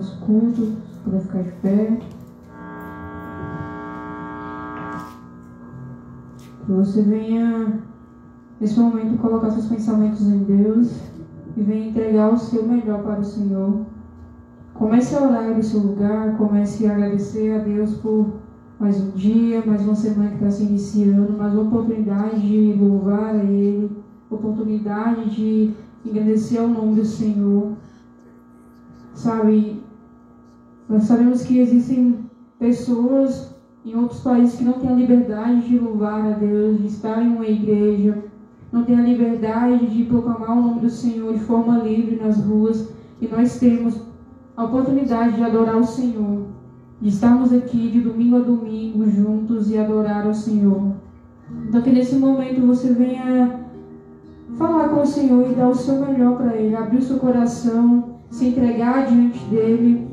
nosso culto, para ficar de pé. Que você venha, nesse momento, colocar seus pensamentos em Deus e venha entregar o seu melhor para o Senhor. Comece a orar no seu lugar, comece a agradecer a Deus por mais um dia, mais uma semana que está se iniciando, mais uma oportunidade de louvar a Ele, oportunidade de agradecer ao nome do Senhor. Sabe, nós sabemos que existem pessoas em outros países que não têm a liberdade de louvar a Deus, de estar em uma igreja, não têm a liberdade de proclamar o nome do Senhor de forma livre nas ruas, e nós temos a oportunidade de adorar o Senhor, de estarmos aqui de domingo a domingo juntos e adorar ao Senhor. Então que nesse momento você venha falar com o Senhor e dar o seu melhor para Ele, abrir o seu coração, se entregar diante dEle,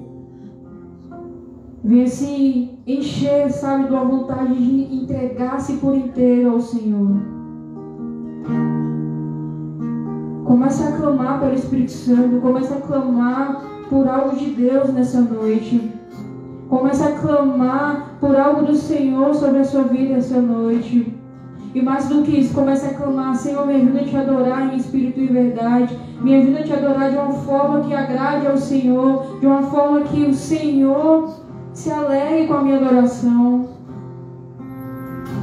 venha se encher, sabe, de uma vontade de entregar-se por inteiro ao Senhor. Comece a clamar pelo Espírito Santo, comece a clamar por algo de Deus nessa noite. Comece a clamar por algo do Senhor sobre a sua vida essa noite. E mais do que isso, comece a clamar: Senhor, me ajuda a te adorar em espírito e verdade. Me ajuda a te adorar de uma forma que agrade ao Senhor, de uma forma que o Senhor se alegre com a minha adoração.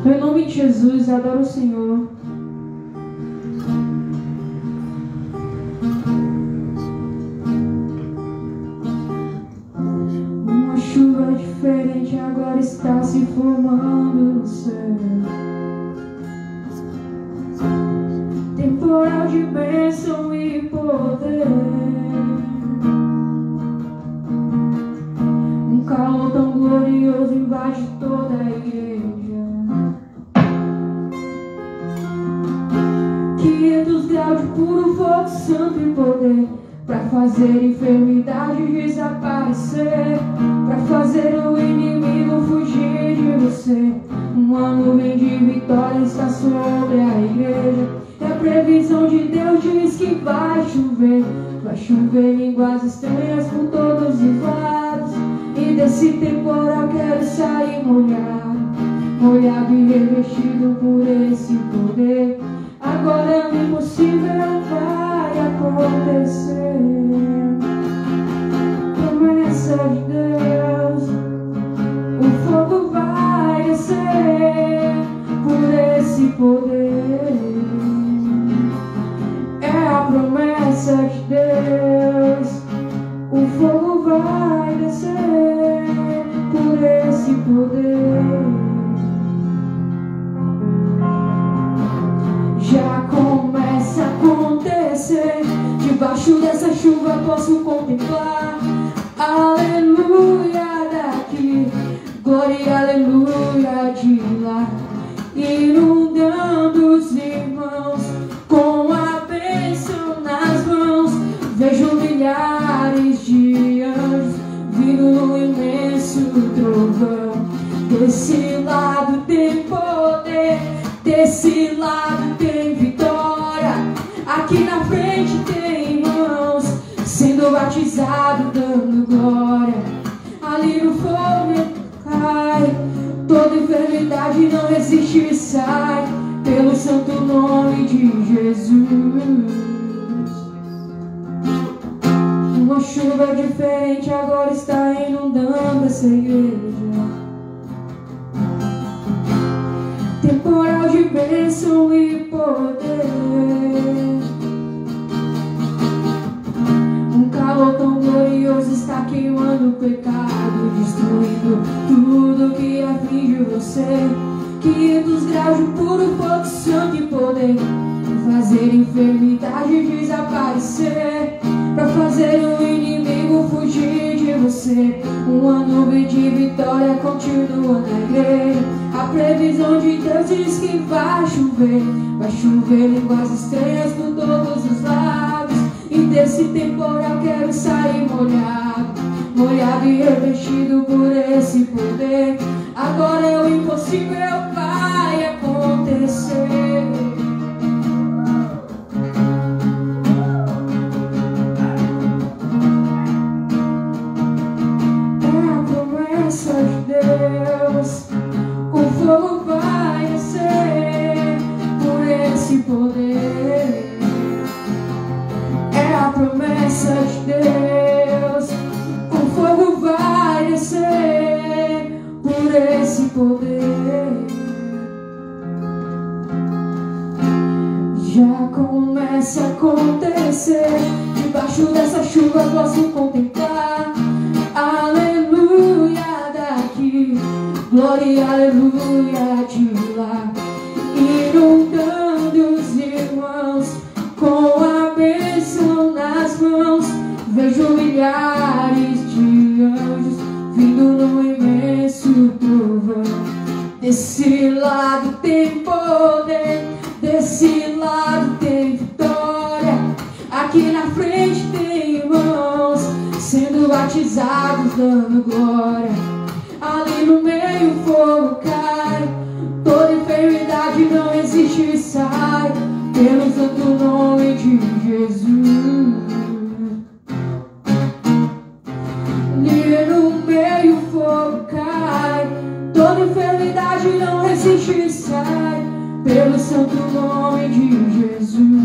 Então, em nome de Jesus, adoro o Senhor. Uma chuva diferente agora está se formando no céu. Temporal de bênção e poder. Um calor tão glorioso invade toda a igreja. 500 graus de puro fogo, santo e poder, para fazer enfermidade desaparecer, para fazer o inimigo fugir de você. Uma nuvem de vitória está sobre a igreja. E a previsão de Deus diz que vai chover línguas estranhas por todos os lados. E desse temporal quero sair molhado e revestido por esse poder. Agora o impossível vai acontecer. Promessa de Deus, o fogo vai descer por esse poder. É a promessa de Deus, o fogo vai descer por esse poder. Já começa a acontecer, debaixo dessa chuva posso contemplar aleluia daqui, glória e aleluia de lá, inundando os irmãos com a bênção nas mãos. Vejo milhares de anjos vindo no imenso trovão. Desse lado tem poder, desse lado tem vitória. Aqui na frente tem irmãos sendo batizados, dando glória. Ali no fogo cai, toda enfermidade não resiste e sai, pelo santo nome de Jesus. Uma chuva diferente agora está inundando essa igreja. Temporal de bênção e poder. Um calor tão glorioso está queimando o pecado, destruindo tudo que aflige você. 500 graus de puro fogo, santo e poder, fazer enfermidade desaparecer, para fazer o inimigo fugir de você. Uma nuvem de vitória continua na igreja. A previsão de Deus diz que vai chover línguas estranhas por todos os lados. E desse temporal quero sair molhado e revestido por esse poder. Agora o impossível vai acontecer. já começa a acontecer. Debaixo dessa chuva posso contemplar aleluia daqui, glória, aleluia de lá, inundando os irmãos com a bênção nas mãos. Vejo milhares de anjos vindo no imenso trovão. Desse lado tem poder, desse lado tem vitória. Aqui na frente tem irmãos sendo batizados, dando glória. Ali no meio o fogo cai, toda enfermidade não existe e sai, pelo santo nome de Jesus. Ali no meio o fogo cai, toda enfermidade não resiste e sai, pelo santo nome de Jesus.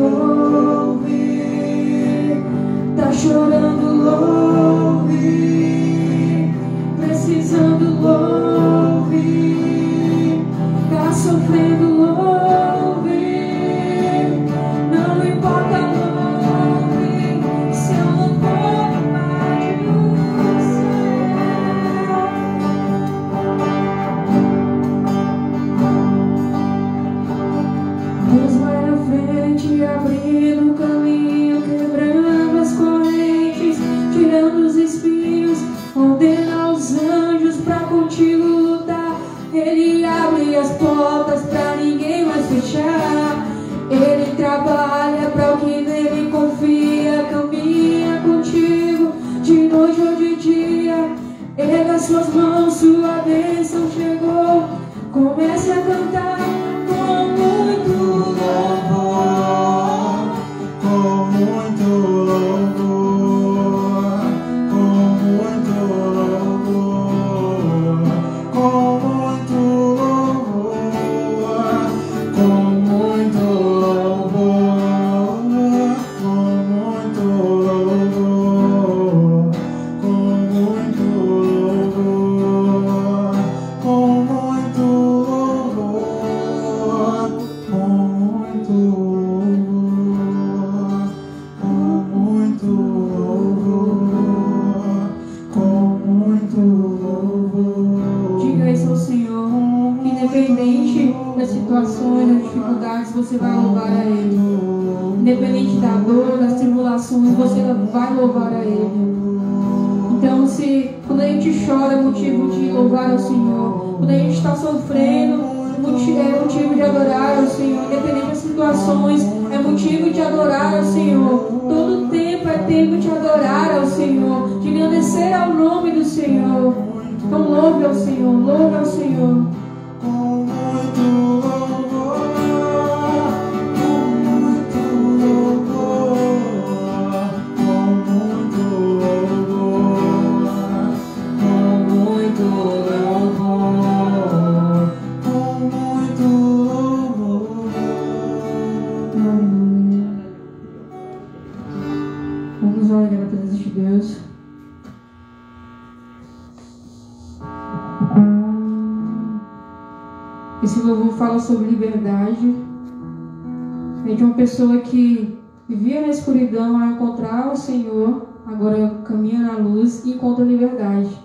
louve. Tá chorando, louve. Precisando, louve. Tá sofrendo, louve. Não importa, louve. Seu louvor invade o céu. Deus vai na frente, abrindo o caminho, quebrando as correntes, tirando os espinhos, ordena os anjos pra contigo lutar. Ele abre as portas pra ninguém mais fechar. Ele trabalha pra o que nele confia, caminha contigo de noite ou de dia. Erga suas mãos, sua bênção chegou. Comece a cantar com muito louvor, Com muito louvor, com muito louvor, com muito louvor, com muito louvor, com muito louvor, com muito louvor, com muito louvor, com muito louvor, com muito louvor. Diga isso ao Senhor, que independente das situações, das dificuldades, você vai louvar a Ele. Independente da dor, das tribulações, você vai louvar a Ele. Então, quando a gente chora, é motivo de louvar ao Senhor. Quando a gente está sofrendo, é motivo de adorar ao Senhor. Independente das situações, é motivo de adorar ao Senhor. Todo tempo é tempo de adorar ao Senhor, de engrandecer ao nome do Senhor. Então louve ao Senhor, louve ao Senhor. Com muito louvor, com muito louvor, com muito louvor, com muito louvor, com muito louvor. Vamos orar na presença de Deus. Esse louvor fala sobre liberdade. É de uma pessoa que vivia na escuridão a encontrar o Senhor, agora caminha na luz e encontra liberdade.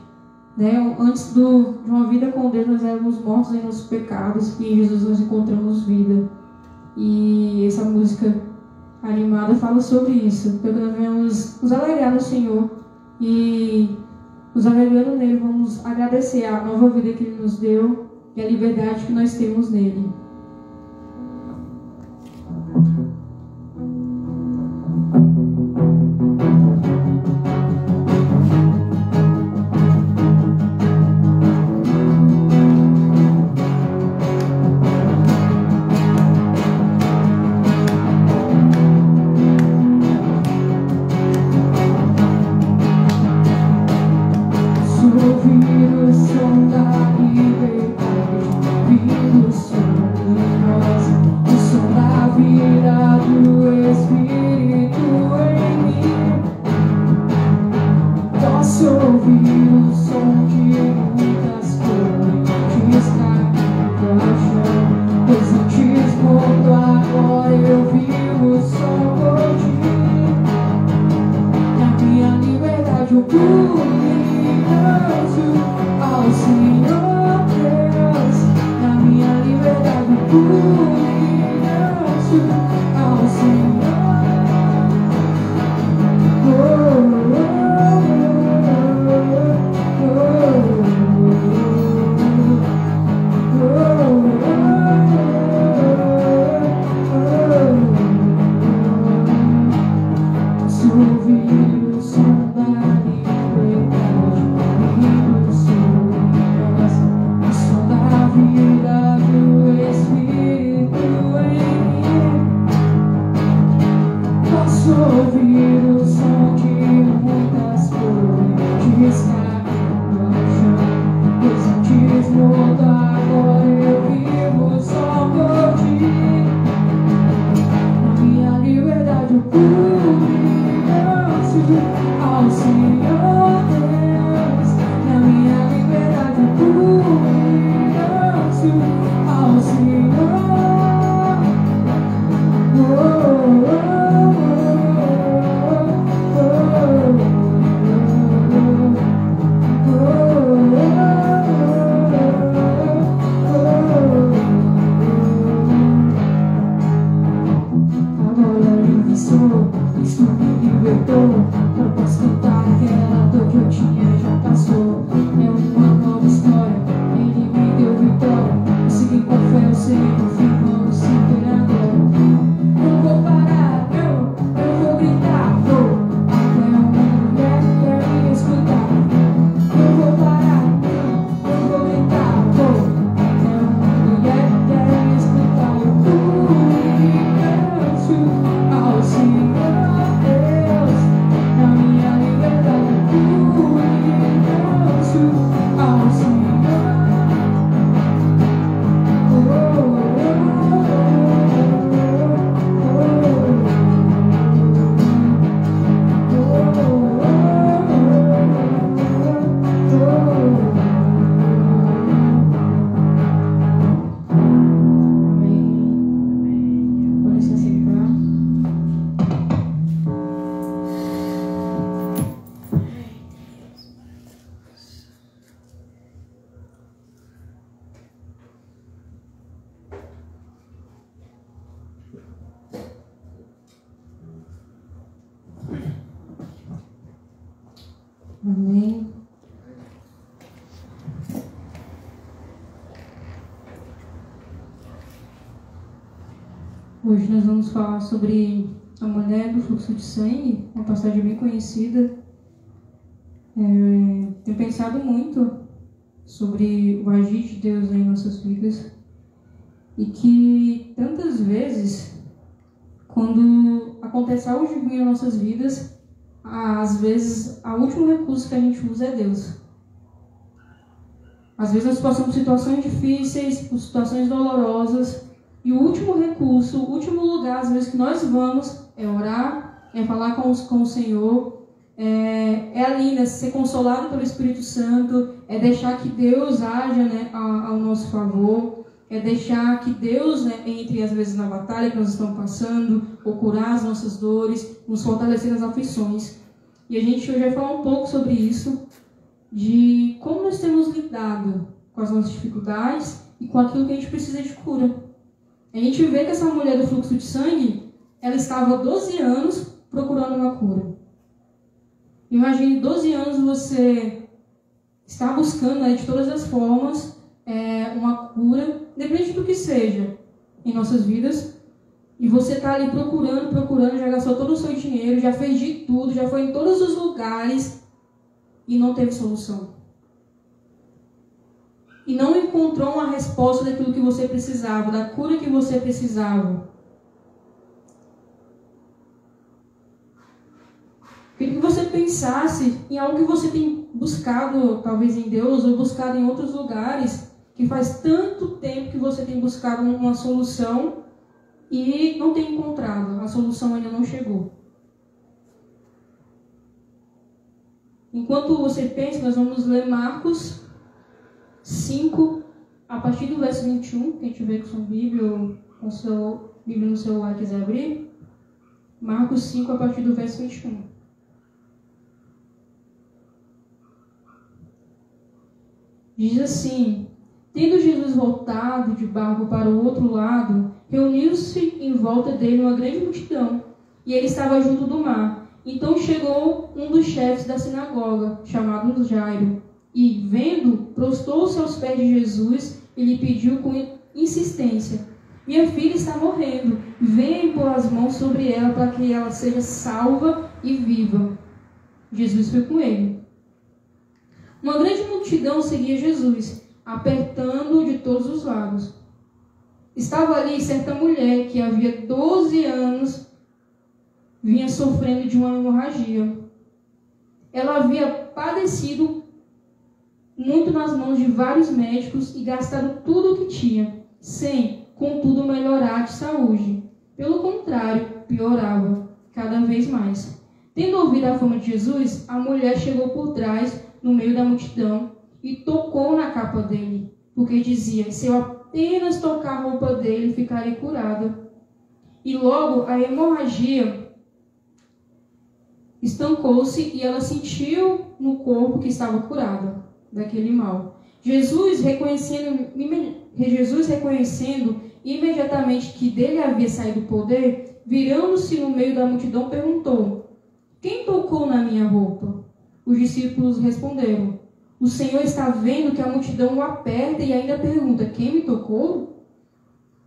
Né? Antes de uma vida com Deus, nós éramos mortos em nossos pecados e em Jesus nós encontramos vida. E essa música animada fala sobre isso. Então nós vamos nos alegrar no Senhor e nos alegrando nele, vamos agradecer a nova vida que Ele nos deu e a liberdade que nós temos nele. Ouvir o som da liberdade, ouvir o som Amém. Hoje nós vamos falar sobre a mulher do fluxo de sangue, uma passagem bem conhecida. Tenho pensado muito sobre o agir de Deus em nossas vidas e que tantas vezes, quando acontece algo de ruim em nossas vidas, às vezes o último recurso que a gente usa é Deus. Às vezes nós passamos por situações difíceis, por situações dolorosas, e o último recurso, o último lugar, às vezes, que nós vamos é orar, é falar com o Senhor, é ali, né, ser consolado pelo Espírito Santo, é deixar que Deus haja, né, ao nosso favor, é deixar que Deus, né, entre, às vezes, na batalha que nós estamos passando, ou curar as nossas dores, nos fortalecer nas aflições. E a gente hoje vai falar um pouco sobre isso, de como nós temos lidado com as nossas dificuldades e com aquilo que a gente precisa de cura. A gente vê que essa mulher do fluxo de sangue, ela estava há 12 anos procurando uma cura. Imagine 12 anos você está buscando, né, de todas as formas uma cura, independente do que seja em nossas vidas, e você está ali procurando, já gastou todo o seu dinheiro, já fez de tudo, já foi em todos os lugares e não teve solução. E não encontrou uma resposta daquilo que você precisava, da cura que você precisava. Queria que você pensasse em algo que você tem buscado, talvez em Deus, ou buscado em outros lugares, que faz tanto tempo que você tem buscado uma solução e não tem encontrado, a solução ainda não chegou. Enquanto você pensa, nós vamos ler Marcos 5, a partir do verso 21, quem tiver com sua Bíblia ou com sua Bíblia no celular e quiser abrir. Marcos 5, a partir do verso 21. Diz assim: tendo Jesus voltado de barco para o outro lado, reuniu-se em volta dele uma grande multidão, e ele estava junto do mar. Então chegou um dos chefes da sinagoga, chamado Jairo, e, vendo, prostou-se aos pés de Jesus e lhe pediu com insistência: minha filha está morrendo, venha pôr as mãos sobre ela para que ela seja salva e viva. Jesus foi com ele. Uma grande multidão seguia Jesus, apertando-o de todos os lados. Estava ali certa mulher que havia 12 anos vinha sofrendo de uma hemorragia. Ela havia padecido muito nas mãos de vários médicos e gastado tudo o que tinha, sem, contudo, melhorar de saúde. Pelo contrário, piorava cada vez mais. Tendo ouvido a fama de Jesus, a mulher chegou por trás, no meio da multidão, e tocou na capa dele, porque dizia: se eu apenas tocar a roupa dele, ficarei curada. E logo a hemorragia estancou-se e ela sentiu no corpo que estava curada daquele mal. Jesus reconhecendo imediatamente que dele havia saído o poder, virando-se no meio da multidão, perguntou: quem tocou na minha roupa? Os discípulos responderam: o Senhor está vendo que a multidão o aperta e ainda pergunta: quem me tocou?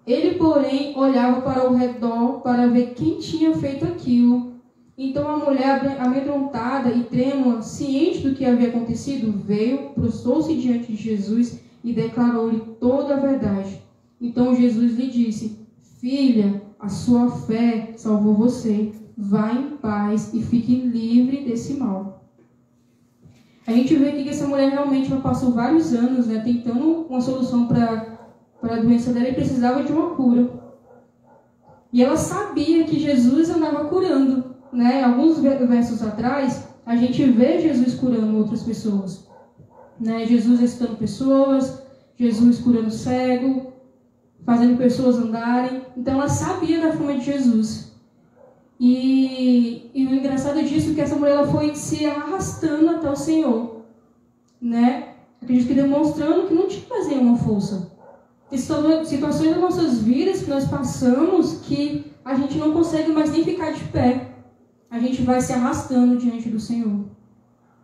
Ele, porém, olhava para o redor para ver quem tinha feito aquilo. Então a mulher, amedrontada e trêmula, ciente do que havia acontecido, veio, prostou-se diante de Jesus e declarou-lhe toda a verdade. Então Jesus lhe disse: filha, a sua fé salvou você. Vá em paz e fique livre desse mal. A gente vê aqui que essa mulher realmente passou vários anos, né, tentando uma solução para a doença dela e precisava de uma cura. E ela sabia que Jesus andava curando, né? Alguns versos atrás, a gente vê Jesus curando outras pessoas, né? Jesus ressuscitando pessoas, Jesus curando cego, fazendo pessoas andarem. Então ela sabia da fama de Jesus. E o engraçado disso é que essa mulher ela foi se arrastando até o Senhor, né? Acredito que demonstrando que não tinha mais nenhuma força. Tem situações das nossas vidas que nós passamos que a gente não consegue mais nem ficar de pé. A gente vai se arrastando diante do Senhor.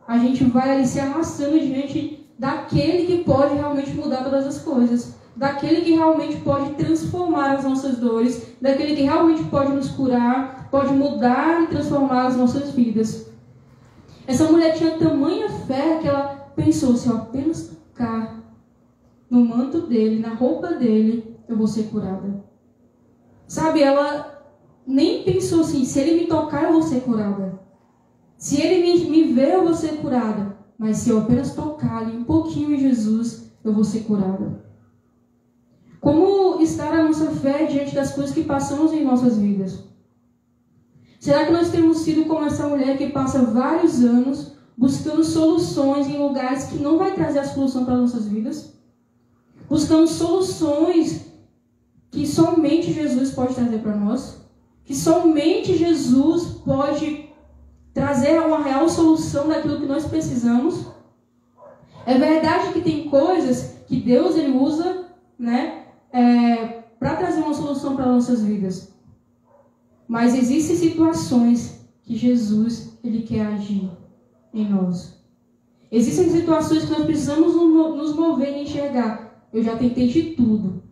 a gente vai ali se arrastando diante daquele que pode realmente mudar todas as coisas, daquele que realmente pode transformar as nossas dores, daquele que realmente pode nos curar, pode mudar e transformar as nossas vidas. Essa mulher tinha tamanha fé que ela pensou, se eu apenas tocar no manto dele, na roupa dele, eu vou ser curada. Sabe, ela nem pensou assim, se ele me tocar, eu vou ser curada. Se ele me ver, eu vou ser curada. Mas se eu apenas tocar ali um pouquinho em Jesus, eu vou ser curada. Como está a nossa fé diante das coisas que passamos em nossas vidas? Será que nós temos sido como essa mulher que passa vários anos buscando soluções em lugares que não vai trazer a solução para as nossas vidas? Buscando soluções que somente Jesus pode trazer para nós? Que somente Jesus pode trazer uma real solução daquilo que nós precisamos? É verdade que tem coisas que Deus ele usa, para trazer uma solução para as nossas vidas. Mas existem situações que Jesus ele quer agir em nós. Existem situações que nós precisamos nos mover e enxergar. Eu já tentei de tudo.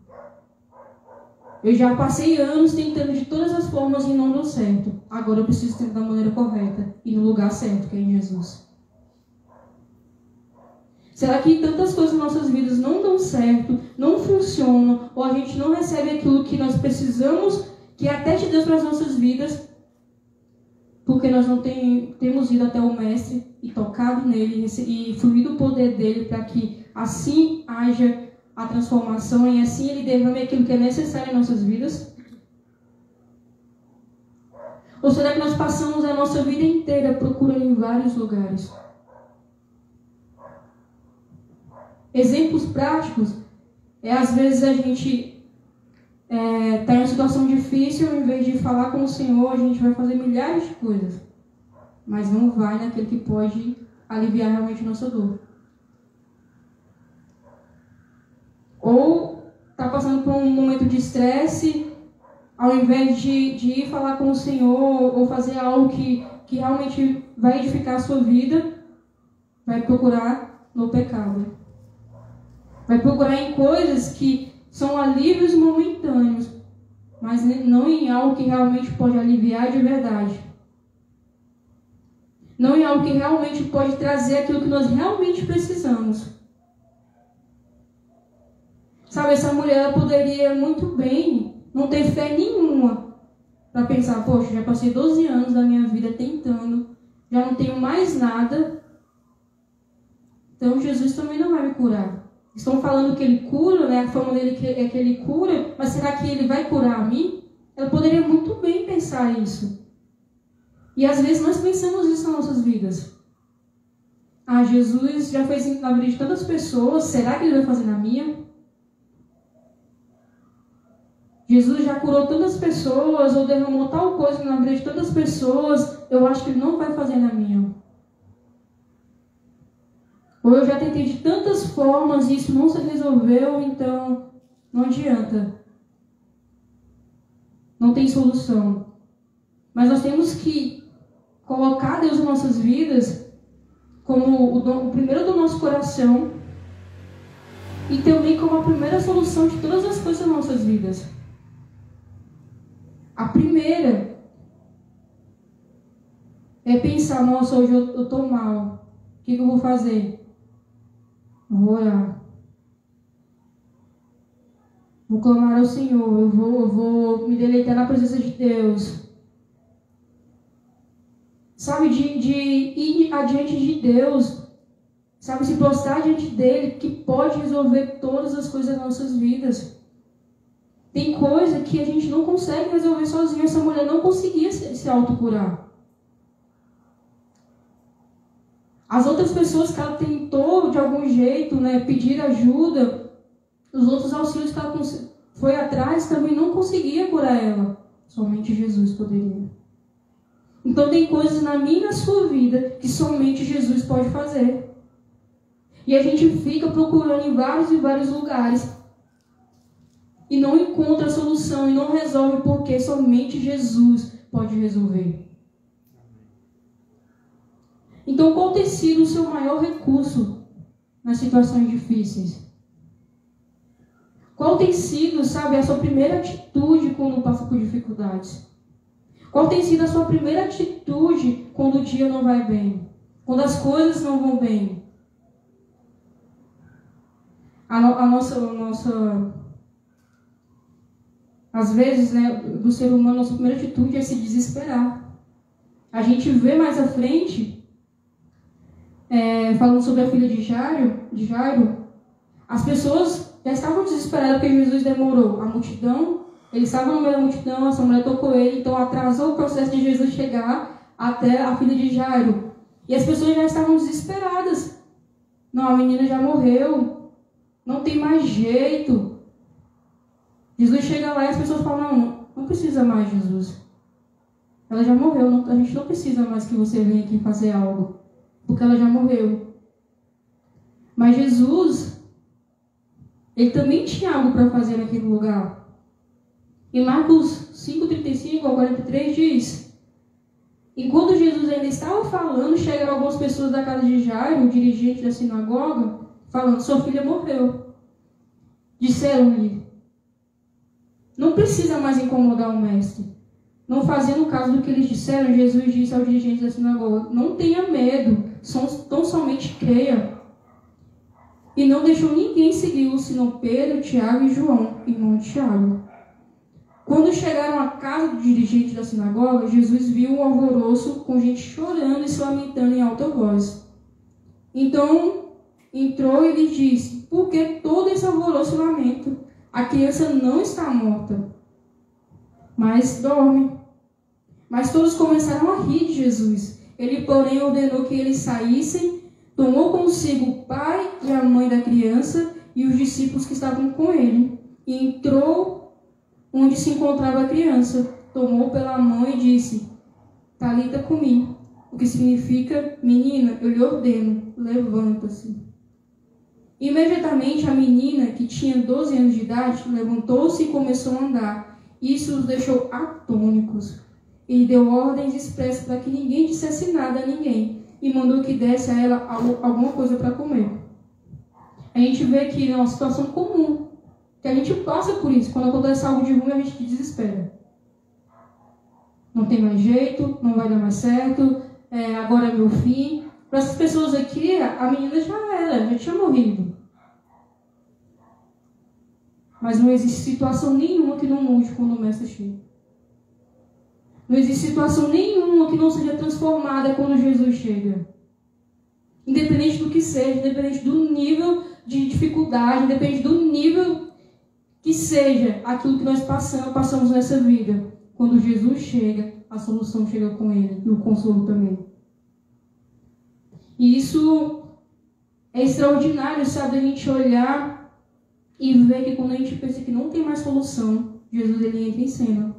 Eu já passei anos tentando de todas as formas e não deu certo. Agora eu preciso tentar da maneira correta e no lugar certo, que é em Jesus. Será que tantas coisas nas nossas vidas não dão certo, não funcionam, ou a gente não recebe aquilo que nós precisamos, que é até de Deus para as nossas vidas, porque nós não temos ido até o Mestre e tocado nele e fluído o poder dele para que assim haja a transformação e assim ele derrame aquilo que é necessário em nossas vidas? Ou será que nós passamos a nossa vida inteira procurando em vários lugares? Exemplos práticos é às vezes a gente está em uma situação difícil, em vez de falar com o Senhor, a gente vai fazer milhares de coisas, mas não vai naquele que pode aliviar realmente a nossa dor. Ou está passando por um momento de estresse, ao invés de ir falar com o Senhor ou fazer algo que realmente vai edificar a sua vida, vai procurar no pecado. Vai procurar em coisas que são alívios momentâneos, mas não em algo que realmente pode aliviar de verdade. Não em algo que realmente pode trazer aquilo que nós realmente precisamos. Sabe, essa mulher poderia muito bem não ter fé nenhuma para pensar, poxa, já passei 12 anos da minha vida tentando, já não tenho mais nada, então Jesus também não vai me curar. Estão falando que ele cura, a fama dele é que ele cura, mas será que ele vai curar a mim? Ela poderia muito bem pensar isso. E às vezes nós pensamos isso nas nossas vidas. Jesus já fez na vida de tantas pessoas, será que ele vai fazer na minha? Jesus já curou tantas pessoas, ou derramou tal coisa na vida de tantas pessoas, eu acho que ele não vai fazer na minha. Ou eu já tentei de tantas formas e isso não se resolveu, então não adianta. Não tem solução. Mas nós temos que colocar Deus em nossas vidas como o primeiro do nosso coração e também como a primeira solução de todas as coisas das nossas vidas. A primeira é pensar, nossa, hoje eu estou mal. O que eu vou fazer? Vou orar. Vou clamar ao Senhor. Eu vou me deleitar na presença de Deus. Sabe, de ir adiante de Deus. Sabe, se prostrar diante dele, que pode resolver todas as coisas das nossas vidas. Tem coisa que a gente não consegue resolver sozinho. Essa mulher não conseguia se autocurar. As outras pessoas que ela tentou, de algum jeito, pedir ajuda, os outros auxílios que ela foi atrás, também não conseguia curar ela. Somente Jesus poderia. Então tem coisas na minha e na sua vida que somente Jesus pode fazer. E a gente fica procurando em vários e vários lugares e não encontra a solução e não resolve porque somente Jesus pode resolver. Então, qual tem sido o seu maior recurso nas situações difíceis? Qual tem sido, sabe, a sua primeira atitude quando passa por dificuldades? Qual tem sido a sua primeira atitude quando o dia não vai bem? Quando as coisas não vão bem? Às vezes, né, do ser humano, a nossa primeira atitude é se desesperar. A gente vê mais à frente, falando sobre a filha de Jairo, as pessoas já estavam desesperadas porque Jesus demorou. A multidão, ele estava no meio da multidão, essa mulher tocou ele, então atrasou o processo de Jesus chegar até a filha de Jairo. E as pessoas já estavam desesperadas. Não, a menina já morreu, não tem mais jeito. Jesus chega lá e as pessoas falam, não precisa mais, Jesus. Ela já morreu, a gente não precisa mais que você venha aqui fazer algo, porque ela já morreu. Mas Jesus, ele também tinha algo para fazer naquele lugar. Em Marcos 5:35 ao 43 diz: enquanto Jesus ainda estava falando, chegaram algumas pessoas da casa de Jairo, o dirigente da sinagoga, falando, sua filha morreu. Disseram-lhe, não precisa mais incomodar o mestre. Não fazendo caso do que eles disseram, Jesus disse ao dirigente da sinagoga, não tenha medo, tão somente creia. E não deixou ninguém segui-lo, senão Pedro, Tiago e João, irmão de Tiago. Quando chegaram à casa do dirigente da sinagoga, Jesus viu um alvoroço com gente chorando e se lamentando em alta voz. Então entrou e lhe disse, por que todo esse alvoroço e lamento? A criança não está morta, mas dorme. Mas todos começaram a rir de Jesus. Ele, porém, ordenou que eles saíssem, tomou consigo o pai e a mãe da criança e os discípulos que estavam com ele, e entrou onde se encontrava a criança, tomou pela mão e disse, Talita cumi, o que significa, menina, eu lhe ordeno, levanta-se. Imediatamente a menina, que tinha 12 anos de idade, levantou-se e começou a andar. Isso os deixou atônicos. Ele deu ordens expressas para que ninguém dissesse nada a ninguém e mandou que desse a ela alguma coisa para comer. A gente vê aqui uma situação comum, que a gente passa por isso. Quando acontece algo de ruim, a gente desespera. Não tem mais jeito, não vai dar mais certo, agora é meu fim. Para essas pessoas aqui, a menina já tinha morrido. Mas não existe situação nenhuma que não mude quando o mestre chega. Não existe situação nenhuma que não seja transformada quando Jesus chega. Independente do que seja, independente do nível de dificuldade, independente do nível que seja aquilo que nós passamos nessa vida. Quando Jesus chega, a solução chega com ele e o consolo também. E isso é extraordinário, sabe? A gente olhar e ver que quando a gente pensa que não tem mais solução, Jesus ele entra em cena.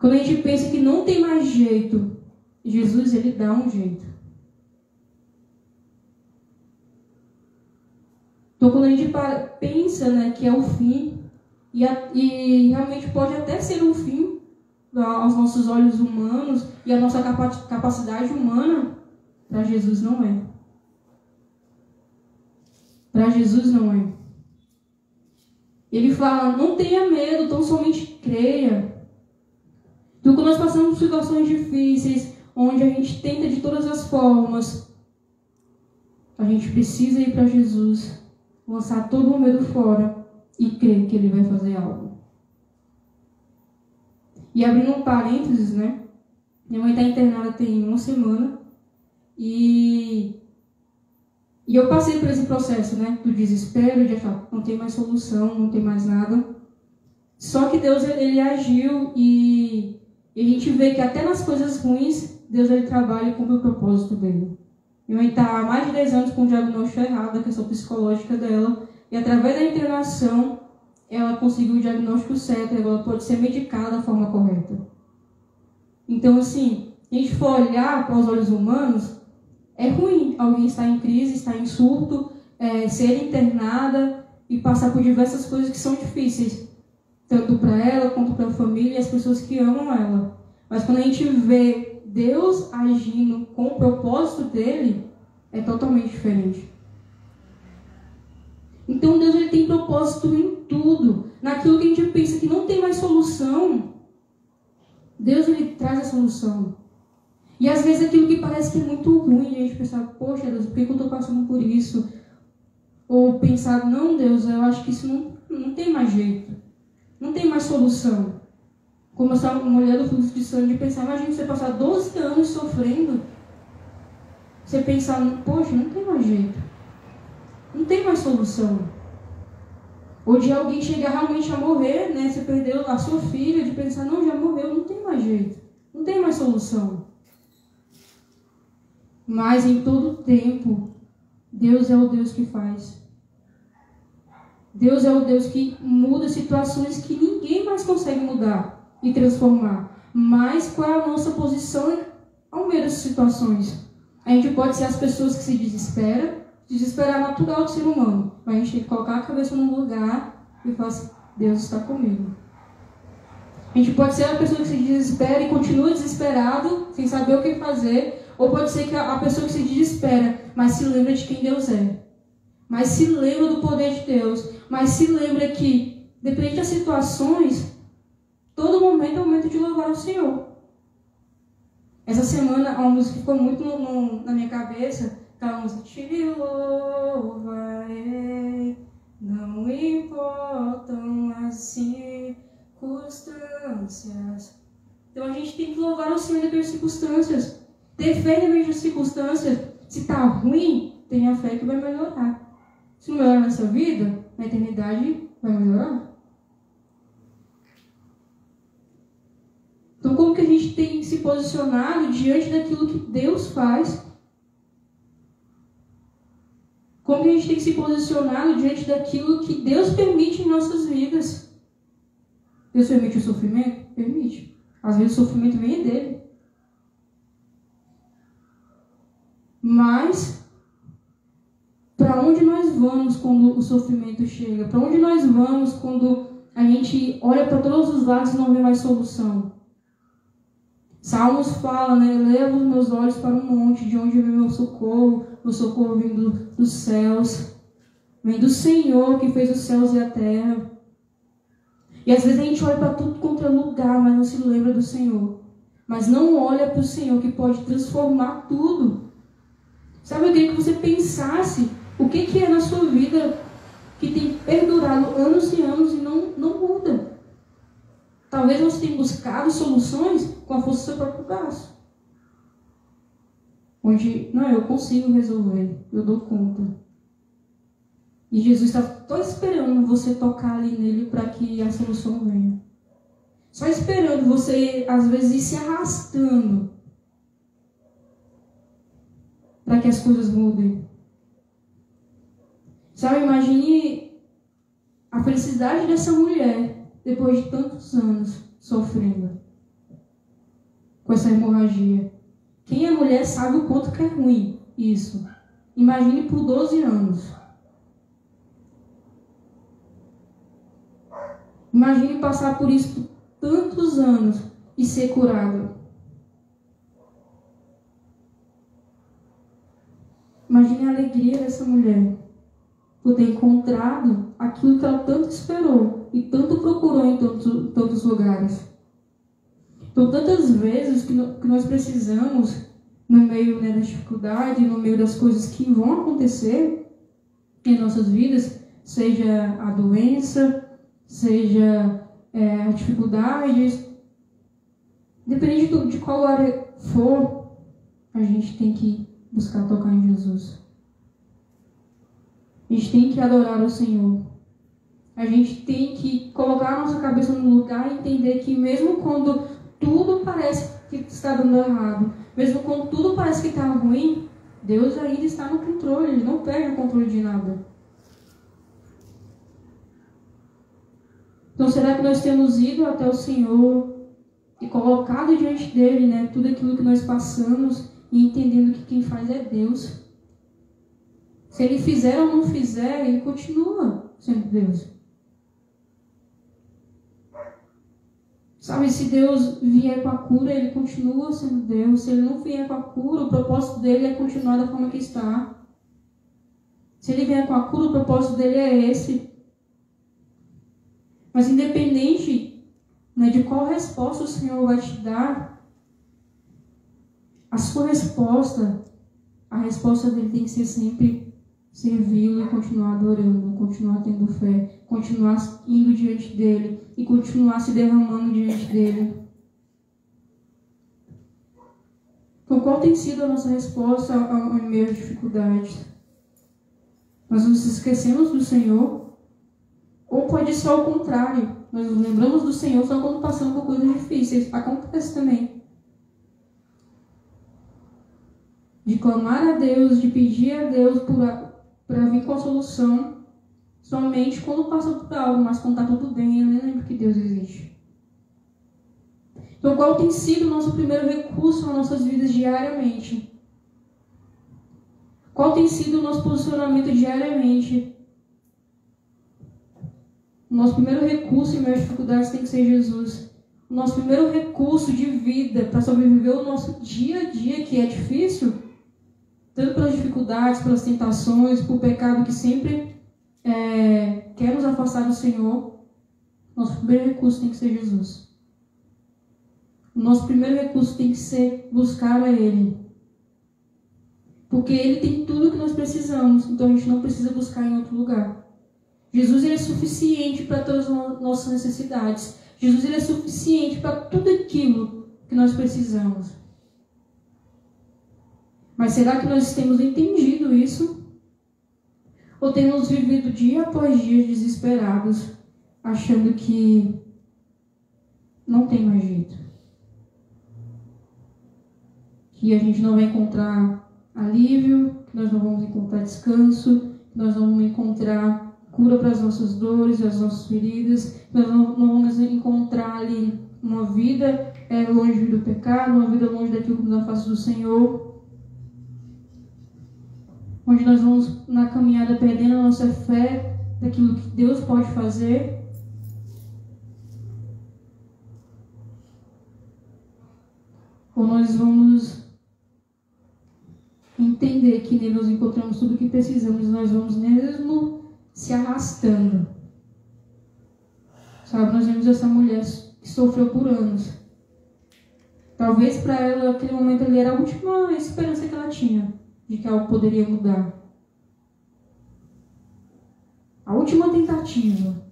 Quando a gente pensa que não tem mais jeito, Jesus ele dá um jeito. Então quando a gente pensa, né, que é o fim, e realmente pode até ser um fim aos nossos olhos humanos e a nossa capacidade humana, para Jesus não é. Para Jesus não é. Ele fala, não tenha medo, tão somente creia. Então quando nós passamos por situações difíceis, onde a gente tenta de todas as formas, a gente precisa ir para Jesus, lançar todo o medo fora e crer que Ele vai fazer algo. E abrindo um parênteses, né? Minha mãe está internada tem 1 semana e eu passei por esse processo, né? Do desespero, de achar não tem mais solução, não tem mais nada. Só que Deus, Ele agiu e a gente vê que até nas coisas ruins, Deus ele trabalha e cumpre o propósito dele. Minha mãe está há mais de 10 anos com o diagnóstico errado, a questão psicológica dela, e através da internação, ela conseguiu o diagnóstico certo, e ela pode ser medicada da forma correta. Então, assim, se a gente for olhar para os olhos humanos, é ruim alguém estar em crise, estar em surto, ser internada e passar por diversas coisas que são difíceis, tanto para ela quanto para a família e as pessoas que amam ela. Mas quando a gente vê Deus agindo com o propósito dele é totalmente diferente. Então Deus ele tem propósito em tudo. Naquilo que a gente pensa que não tem mais solução, Deus ele traz a solução. E às vezes aquilo que parece que é muito ruim, a gente pensar, poxa Deus, por que eu estou passando por isso? Ou pensar, não Deus, eu acho que isso não tem mais jeito. Não tem mais solução. Como essa mulher do fluxo de sangue, de pensar, imagina você passar 12 anos sofrendo. Você pensar, poxa, não tem mais jeito. Não tem mais solução. Ou de alguém chegar realmente a morrer, né? Você perdeu a sua filha, de pensar, não, já morreu, não tem mais jeito. Não tem mais solução. Mas em todo tempo, Deus é o Deus que faz. Deus é o Deus que muda situações que ninguém mais consegue mudar e transformar. Mas qual é a nossa posição ao meio dessas situações? A gente pode ser as pessoas que se desesperam. Desesperar é natural do ser humano. Mas a gente tem que colocar a cabeça num lugar e falar assim, Deus está comigo. A gente pode ser a pessoa que se desespera e continua desesperado, sem saber o que fazer. Ou pode ser que a pessoa que se desespera, mas se lembra de quem Deus é. Mas se lembra do poder de Deus. Mas se lembra que, dependente das situações, todo momento é o momento de louvar o Senhor. Essa semana, uma música que ficou muito na minha cabeça, aquela música, te louvarei, não importam as circunstâncias. Então a gente tem que louvar o Senhor nas circunstâncias. Ter fé no meio das circunstâncias. Se está ruim, tenha fé que vai melhorar. Se não melhorar nessa vida, na eternidade vai melhorar. Então, como que a gente tem se posicionado diante daquilo que Deus faz? Como que a gente tem se posicionado diante daquilo que Deus permite em nossas vidas? Deus permite o sofrimento? Permite. Às vezes o sofrimento vem dele. Mas, para onde nós vamos quando o sofrimento chega? Para onde nós vamos quando a gente olha para todos os lados e não vê mais solução? Salmos fala, né? Levo os meus olhos para um monte, de onde vem meu socorro vem dos céus, vem do Senhor que fez os céus e a terra. E às vezes a gente olha para tudo quanto é lugar, mas não se lembra do Senhor. Mas não olha para o Senhor que pode transformar tudo. Sabe, eu queria que você pensasse o que é na sua vida que tem perdurado anos e anos e não muda. Talvez você tenha buscado soluções com a força do seu próprio braço. Onde, não, eu consigo resolver, eu dou conta. E Jesus está só esperando você tocar ali nele para que a solução venha. Só esperando você, às vezes, ir se arrastando para que as coisas mudem. Sabe, imagine a felicidade dessa mulher depois de tantos anos sofrendo com essa hemorragia. Quem é mulher sabe o quanto que é ruim isso. Imagine por 12 anos. Imagine passar por isso por tantos anos e ser curada. Imagine a alegria dessa mulher por ter encontrado aquilo que ela tanto esperou e tanto procurou em tantos lugares. Então, tantas vezes que nós precisamos, no meio, né, da dificuldade, no meio das coisas que vão acontecer em nossas vidas, seja a doença, seja a dificuldade, dependendo de qual área for, a gente tem que buscar tocar em Jesus. A gente tem que adorar o Senhor. A gente tem que colocar a nossa cabeça no lugar e entender que mesmo quando tudo parece que está dando errado, mesmo quando tudo parece que está ruim, Deus ainda está no controle, Ele não perde o controle de nada. Então, será que nós temos ido até o Senhor e colocado diante dEle, né, tudo aquilo que nós passamos e entendendo que quem faz é Deus? Se Ele fizer ou não fizer, Ele continua sendo Deus. Sabe, se Deus vier com a cura, Ele continua sendo Deus. Se Ele não vier com a cura, o propósito dele é continuar da forma que está. Se Ele vier com a cura, o propósito dele é esse. Mas independente, né, de qual resposta o Senhor vai te dar, a sua resposta, a resposta dele tem que ser sempre servi-lo e continuar adorando, continuar tendo fé, continuar indo diante dele e continuar se derramando diante dele. Então, qual tem sido a nossa resposta ao meio às dificuldades? Nós nos esquecemos do Senhor? Ou pode ser ao contrário, nós nos lembramos do Senhor só quando passamos por coisas difíceis. Acontece também. De clamar a Deus, de pedir a Deus para vir com a solução somente quando passa por algo, mas quando está tudo bem, eu nem lembro que Deus existe. Então, qual tem sido o nosso primeiro recurso nas nossas vidas diariamente? Qual tem sido o nosso posicionamento diariamente? O nosso primeiro recurso em meio às dificuldades tem que ser Jesus. O nosso primeiro recurso de vida para sobreviver o nosso dia a dia, que é difícil, tanto pelas dificuldades, pelas tentações, por pecado que sempre quer nos afastar do Senhor, nosso primeiro recurso tem que ser Jesus. O nosso primeiro recurso tem que ser buscar a Ele. Porque Ele tem tudo o que nós precisamos, então a gente não precisa buscar em outro lugar. Jesus, ele é suficiente para todas as nossas necessidades. Jesus, ele é suficiente para tudo aquilo que nós precisamos. Mas será que nós temos entendido isso? Ou temos vivido dia após dia desesperados, achando que não tem mais jeito? Que a gente não vai encontrar alívio, que nós não vamos encontrar descanso, que nós não vamos encontrar cura para as nossas dores, as nossas feridas, que nós não vamos encontrar ali uma vida longe do pecado, uma vida longe daquilo que nos afasta do Senhor, onde nós vamos na caminhada perdendo a nossa fé daquilo que Deus pode fazer. Ou nós vamos entender que nele nós encontramos tudo o que precisamos e nós vamos mesmo se arrastando. Sabe, nós vemos essa mulher que sofreu por anos. Talvez para ela, aquele momento ali era a última esperança que ela tinha de que algo poderia mudar. A última tentativa.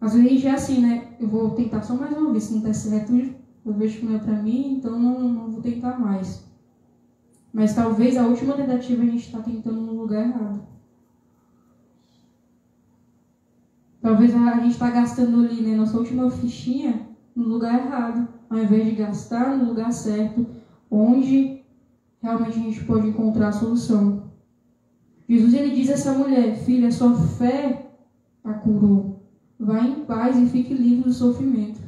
Às vezes a gente é assim, né? Eu vou tentar só mais uma vez. Se não der certo, eu vejo que não é para mim, então não vou tentar mais. Mas talvez a última tentativa a gente está tentando no lugar errado. Talvez a gente está gastando ali, né, nossa última fichinha no lugar errado, ao invés de gastar no lugar certo, onde realmente a gente pode encontrar a solução. Jesus, ele diz a essa mulher: filha, sua fé a curou. Vá em paz e fique livre do sofrimento.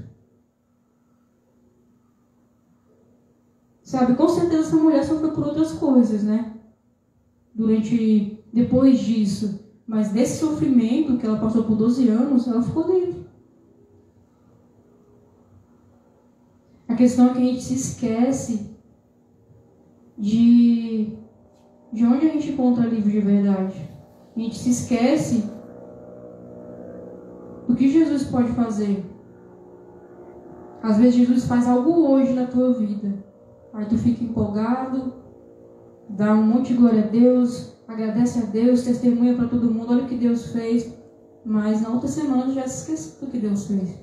Sabe, com certeza essa mulher sofreu por outras coisas, né? Depois disso. Mas desse sofrimento que ela passou por 12 anos, ela ficou livre. A questão é que a gente se esquece de onde a gente encontra livro de verdade. A gente se esquece do que Jesus pode fazer. Às vezes Jesus faz algo hoje na tua vida. Aí tu fica empolgado, dá um monte de glória a Deus, agradece a Deus, testemunha para todo mundo, olha o que Deus fez. Mas na outra semana tu já se esqueceu do que Deus fez.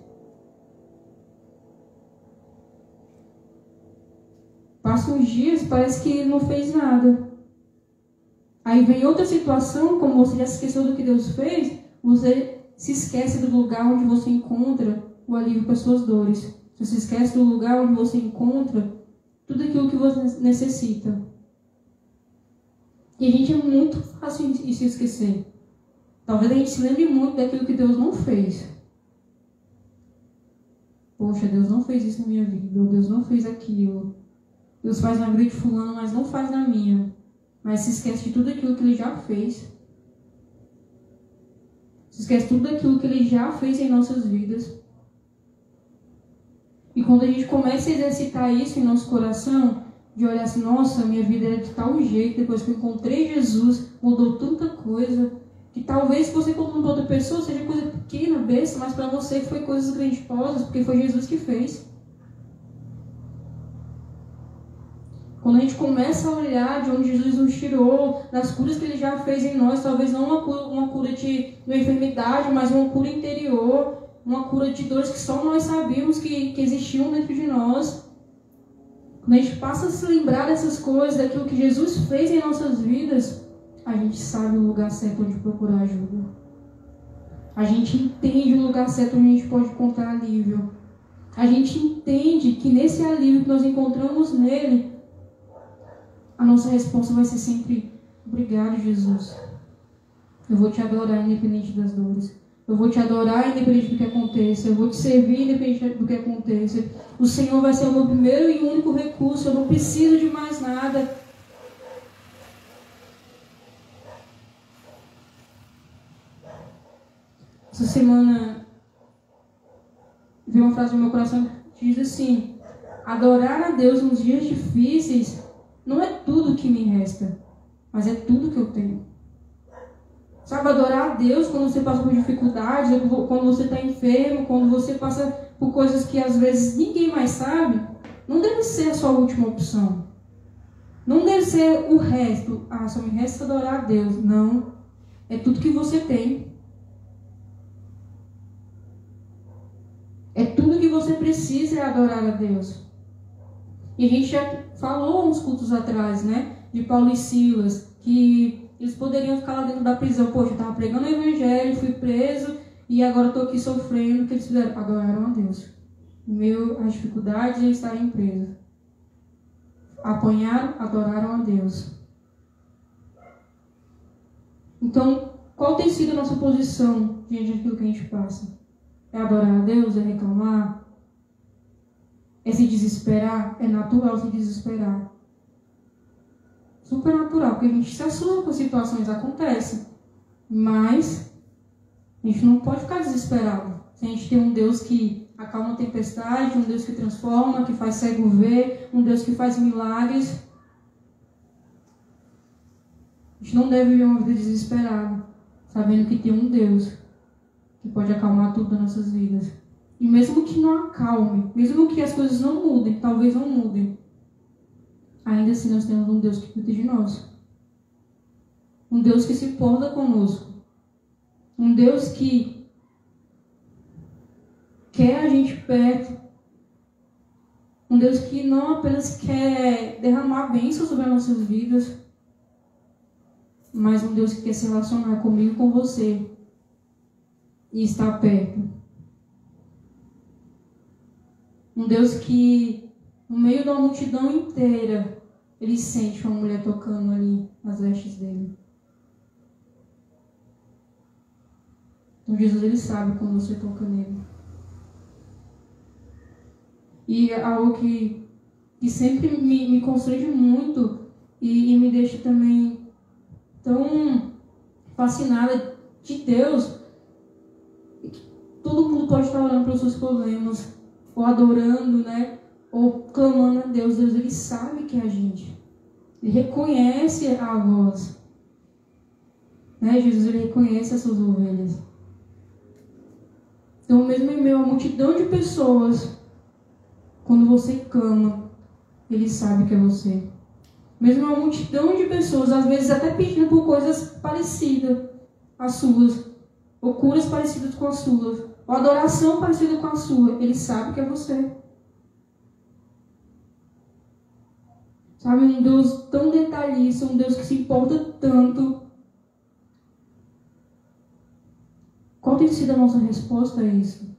Passam uns dias, parece que ele não fez nada. Aí vem outra situação, como você já se esqueceu do que Deus fez, você se esquece do lugar onde você encontra o alívio para as suas dores. Você se esquece do lugar onde você encontra tudo aquilo que você necessita. E a gente é muito fácil de se esquecer. Talvez a gente se lembre muito daquilo que Deus não fez. Poxa, Deus não fez isso na minha vida. Ou Deus não fez aquilo. Deus faz na vida de fulano, mas não faz na minha. Mas se esquece de tudo aquilo que Ele já fez. Se esquece tudo daquilo que Ele já fez em nossas vidas. E quando a gente começa a exercitar isso em nosso coração, de olhar assim, nossa, minha vida era de tal jeito, depois que eu encontrei Jesus, mudou tanta coisa, que talvez se você encontrou outra pessoa, seja coisa pequena, besta, mas para você foi coisas grandiosas, porque foi Jesus que fez. Quando a gente começa a olhar de onde Jesus nos tirou, das curas que Ele já fez em nós, talvez não uma cura de uma enfermidade, mas uma cura interior, uma cura de dores que só nós sabíamos que existiam dentro de nós. Quando a gente passa a se lembrar dessas coisas, daquilo que Jesus fez em nossas vidas, a gente sabe o lugar certo onde procurar ajuda. A gente entende o lugar certo onde a gente pode encontrar alívio. A gente entende que nesse alívio que nós encontramos nele, a nossa resposta vai ser sempre: obrigado, Jesus. Eu vou te adorar independente das dores. Eu vou te adorar independente do que aconteça. Eu vou te servir independente do que aconteça. O Senhor vai ser o meu primeiro e único recurso. Eu não preciso de mais nada. Essa semana veio uma frase no meu coração que diz assim: adorar a Deus nos dias difíceis não é tudo que me resta, mas é tudo que eu tenho. Sabe, adorar a Deus quando você passa por dificuldades, quando você está enfermo, quando você passa por coisas que às vezes ninguém mais sabe, não deve ser a sua última opção. Não deve ser o resto. Ah, só me resta adorar a Deus. Não. É tudo que você tem. É tudo que você precisa é adorar a Deus. E a gente já falou uns cultos atrás, né? De Paulo e Silas, que eles poderiam ficar lá dentro da prisão. Poxa, eu estava pregando o evangelho, fui preso e agora estou aqui sofrendo. O que eles fizeram? Adoraram a Deus. Em meio às dificuldades de estarem presos. Apanharam, adoraram a Deus. Então, qual tem sido a nossa posição diante daquilo que a gente passa? É adorar a Deus? É reclamar? É se desesperar? É natural se desesperar. Super natural, porque a gente se assusta com situações, acontecem. Mas a gente não pode ficar desesperado. Se a gente tem um Deus que acalma a tempestade, um Deus que transforma, que faz cego ver, um Deus que faz milagres, a gente não deve viver uma vida desesperada, sabendo que tem um Deus que pode acalmar tudo das nossas vidas. E mesmo que não acalme, mesmo que as coisas não mudem, talvez não mudem, ainda assim nós temos um Deus que cuida de nós. Um Deus que se importa conosco. Um Deus que quer a gente perto. Um Deus que não apenas quer derramar bênçãos sobre as nossas vidas, mas um Deus que quer se relacionar comigo e com você e estar perto. Um Deus que, no meio da multidão inteira, Ele sente uma mulher tocando ali nas vestes dele. Então Jesus, Ele sabe quando você toca nele. E é algo que sempre me constrange muito e me deixa também tão fascinada de Deus. Todo mundo pode estar orando pelos seus problemas, ou adorando, né? Ou clamando a Deus. Deus, Ele sabe que é a gente. Ele reconhece a voz. Né? Jesus, Ele reconhece as suas ovelhas. Então, mesmo em meio a multidão de pessoas, quando você clama, Ele sabe que é você. Mesmo uma multidão de pessoas, às vezes até pedindo por coisas parecidas às suas, ou curas parecidas com as suas, ou adoração parecida com a sua, Ele sabe que é você. Sabe, um Deus tão detalhista, um Deus que se importa tanto. Qual tem sido a nossa resposta a isso?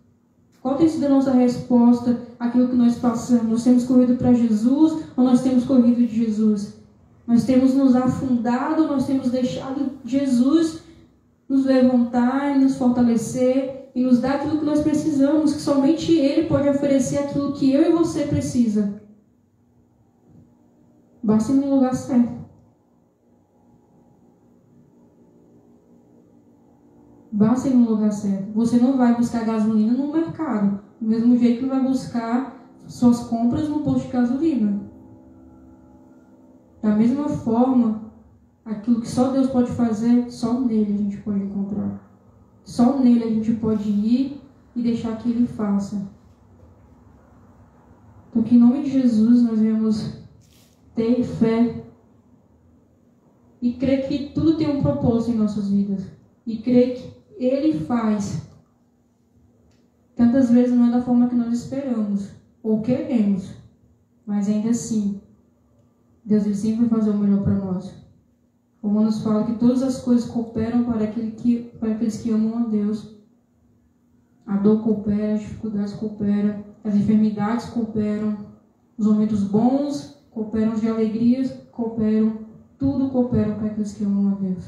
Qual tem sido a nossa resposta àquilo que nós passamos? Nós temos corrido para Jesus ou nós temos corrido de Jesus? Nós temos nos afundado, nós temos deixado Jesus nos levantar e nos fortalecer e nos dar aquilo que nós precisamos, que somente Ele pode oferecer aquilo que eu e você precisa. Basta ir no lugar certo. Basta ir no lugar certo. Você não vai buscar gasolina no mercado, do mesmo jeito que não vai buscar suas compras no posto de gasolina. Da mesma forma, aquilo que só Deus pode fazer, só nele a gente pode encontrar. Só nele a gente pode ir e deixar que ele faça. Então, que em nome de Jesus nós venhamos ter fé e crer que tudo tem um propósito em nossas vidas. E crer que ele faz. Tantas vezes não é da forma que nós esperamos ou queremos, mas ainda assim, Deus ele sempre vai fazer o melhor para nós. Romanos fala que todas as coisas cooperam para aqueles que amam a Deus. A dor coopera, as dificuldades cooperam, as enfermidades cooperam, os momentos bons cooperam, de alegrias cooperam, tudo coopera para aqueles que amam a Deus.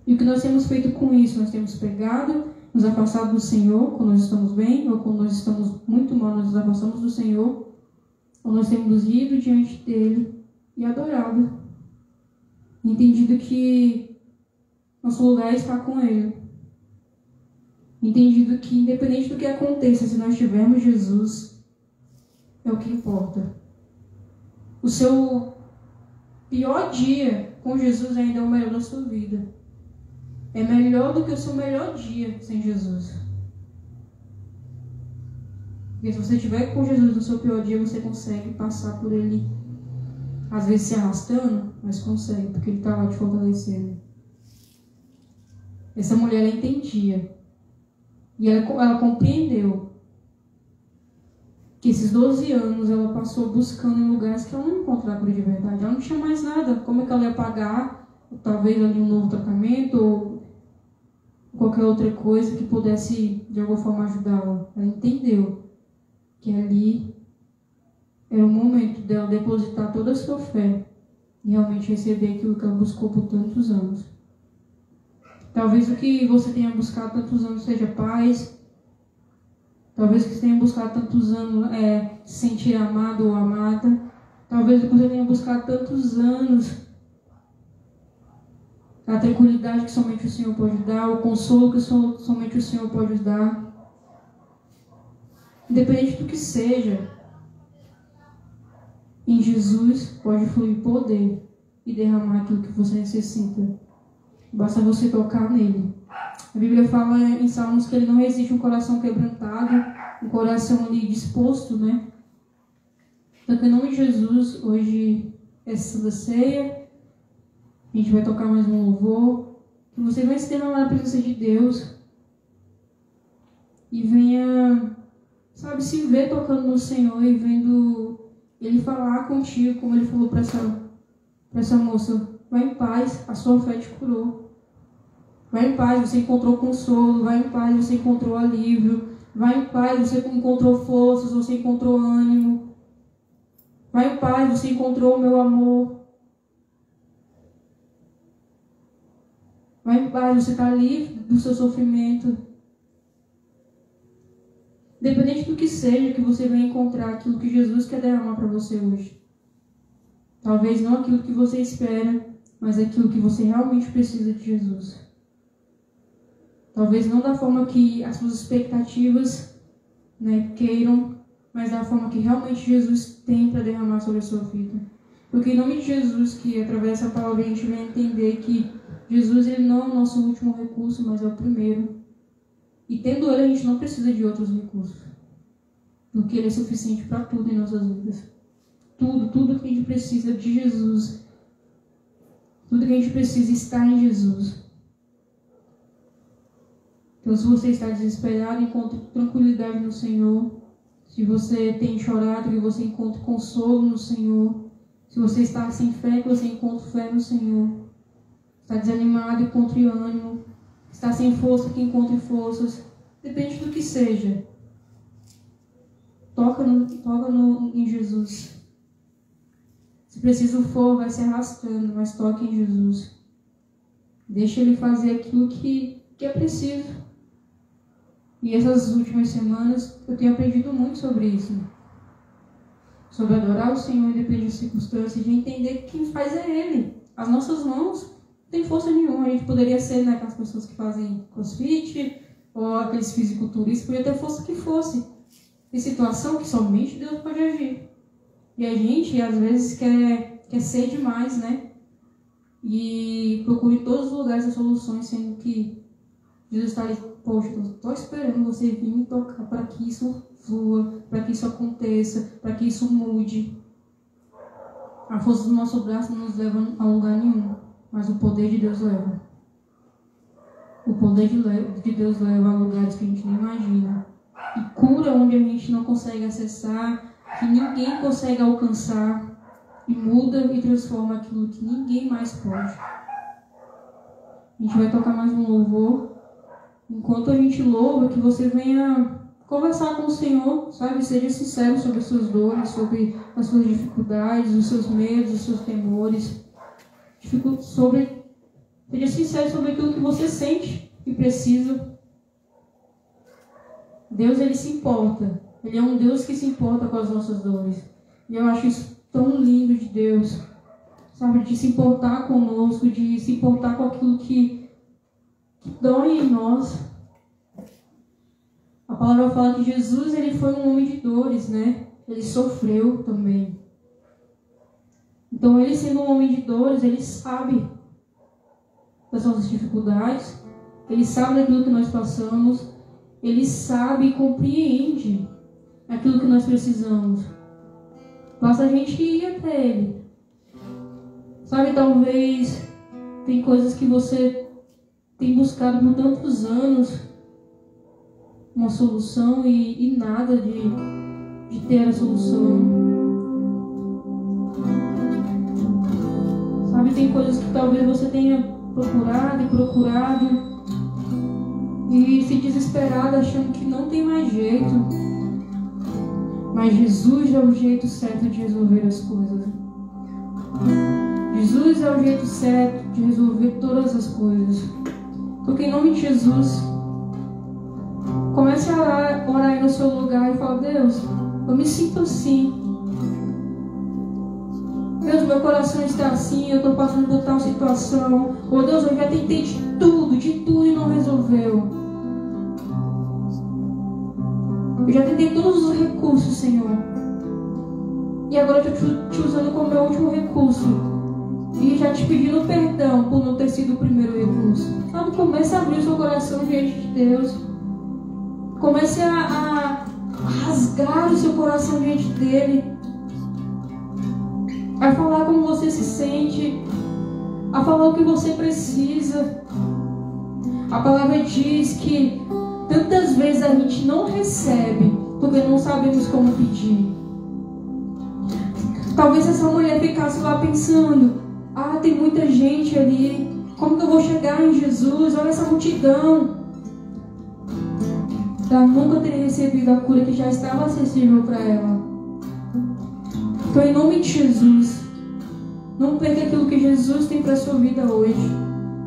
E o que nós temos feito com isso? Nós temos pegado, nos afastado do Senhor quando nós estamos bem, ou quando nós estamos muito mal, nós nos afastamos do Senhor, ou nós temos ido diante dele e adorado, entendido que nosso lugar está com ele, entendido que independente do que aconteça, se nós tivermos Jesus, é o que importa. O seu pior dia com Jesus ainda é o melhor da sua vida. É melhor do que o seu melhor dia sem Jesus. Porque se você estiver com Jesus no seu pior dia, você consegue passar por ele, às vezes se arrastando, mas consegue, porque ele está lá te fortalecendo. Essa mulher, ela entendia. E ela compreendeu que esses 12 anos ela passou buscando em lugares que ela não encontrava cura de verdade. Ela não tinha mais nada. Como é que ela ia pagar, talvez ali um novo tratamento ou qualquer outra coisa que pudesse de alguma forma ajudá-la? Ela entendeu que ali era o momento dela depositar toda a sua fé e realmente receber aquilo que ela buscou por tantos anos. Talvez o que você tenha buscado tantos anos seja paz. Talvez o que você tenha buscado tantos anos é se sentir amado ou amada. Talvez o que você tenha buscado tantos anos a tranquilidade que somente o Senhor pode dar, o consolo que somente o Senhor pode dar. Independente do que seja, em Jesus pode fluir poder e derramar aquilo que você necessita. Basta você tocar nele. A Bíblia fala em Salmos que ele não resiste um coração quebrantado, um coração ali disposto, né? Então, em nome de Jesus, hoje é Santa Ceia. A gente vai tocar mais um louvor. Que você vai se derramar na presença de Deus. E venha, sabe, se ver tocando no Senhor e vendo Ele falar contigo, como Ele falou para essa moça. Vai em paz, a sua fé te curou. Vai em paz, você encontrou consolo. Vai em paz, você encontrou alívio. Vai em paz, você encontrou forças, você encontrou ânimo. Vai em paz, você encontrou o meu amor. Vai em paz, você está livre do seu sofrimento. Independente do que seja, que você venha encontrar aquilo que Jesus quer derramar para você hoje. Talvez não aquilo que você espera, mas aquilo que você realmente precisa de Jesus. Talvez não da forma que as suas expectativas, né, queiram, mas da forma que realmente Jesus tem para derramar sobre a sua vida. Porque em nome de Jesus, que através dessa palavra a gente vai entender que Jesus ele não é o nosso último recurso, mas é o primeiro. E tendo ele, a gente não precisa de outros recursos. Porque ele é suficiente para tudo em nossas vidas. Tudo que a gente precisa de Jesus. Tudo que a gente precisa está em Jesus. Então, se você está desesperado, encontre tranquilidade no Senhor. Se você tem chorado, que você encontre consolo no Senhor. Se você está sem fé, que você encontre fé no Senhor. Está desanimado, encontre ânimo. Está sem força, que encontre forças. Depende do que seja. Toca em Jesus. Se preciso for, vai se arrastando, mas toque em Jesus. Deixa Ele fazer aquilo que é preciso. E essas últimas semanas eu tenho aprendido muito sobre isso. Sobre adorar o Senhor independente de circunstâncias, de entender que quem faz é Ele. As nossas mãos Não tem força nenhuma. A gente poderia ser, né, aquelas pessoas que fazem crossfit ou aqueles fisiculturistas, podia ter força que fosse. Tem situação que somente Deus pode agir. E a gente, às vezes, quer ser demais, né? E procura em todos os lugares as soluções, sendo que Jesus está ali, poxa, eu estou esperando você vir me tocar para que isso flua, para que isso aconteça, para que isso mude. A força do nosso braço não nos leva a lugar nenhum, mas o poder de Deus leva. O poder de Deus leva a lugares que a gente nem imagina. E cura onde a gente não consegue acessar, que ninguém consegue alcançar. E muda e transforma aquilo que ninguém mais pode. A gente vai tocar mais um louvor. Enquanto a gente louva, que você venha conversar com o Senhor, sabe? Seja sincero sobre as suas dores, sobre as suas dificuldades, os seus medos, os seus temores. Seja sincero sobre aquilo que você sente e precisa. Deus, Ele se importa. Ele é um Deus que se importa com as nossas dores. E eu acho isso tão lindo de Deus, sabe? De se importar conosco, de se importar com aquilo que dói em nós. A palavra fala que Jesus, ele foi um homem de dores, né? Ele sofreu também. Então, ele sendo um homem de dores, ele sabe das nossas dificuldades, ele sabe daquilo que nós passamos, ele sabe e compreende aquilo que nós precisamos. Basta a gente ir até ele. Sabe, talvez tem coisas que você tem buscado por tantos anos uma solução e nada de ter a solução. Sabe, tem coisas que talvez você tenha procurado e se desesperado achando que não tem mais jeito. Mas Jesus é o jeito certo de resolver as coisas. Jesus é o jeito certo de resolver todas as coisas. Porque em nome de Jesus, comece a orar aí no seu lugar e fala: Deus, eu me sinto assim. Deus, meu coração está assim, eu estou passando por tal situação. Oh Deus, eu já tentei de tudo e não resolveu. Eu já tentei todos os recursos, Senhor. E agora eu estou te usando como meu último recurso. E já te pedindo perdão por não ter sido o primeiro recurso. Sabe, comece a abrir o seu coração diante de Deus. Comece a rasgar o seu coração diante dele. A falar como você se sente. A falar o que você precisa. A palavra diz que tantas vezes a gente não recebe porque não sabemos como pedir. Talvez essa mulher ficasse lá pensando: ah, tem muita gente ali, como que eu vou chegar em Jesus? Olha essa multidão. Ela nunca teria recebido a cura que já estava acessível para ela. Então, em nome de Jesus, não perca aquilo que Jesus tem para a sua vida hoje.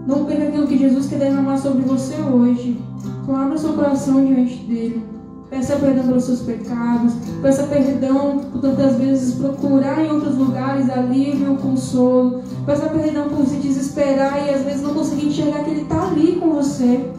Não perca aquilo que Jesus quer derramar sobre você hoje. Então, abra seu coração diante dele. Peça perdão pelos seus pecados. Peça perdão por tantas vezes procurar em outros lugares alívio, consolo. Peça perdão por se desesperar e às vezes não conseguir enxergar que ele está ali com você.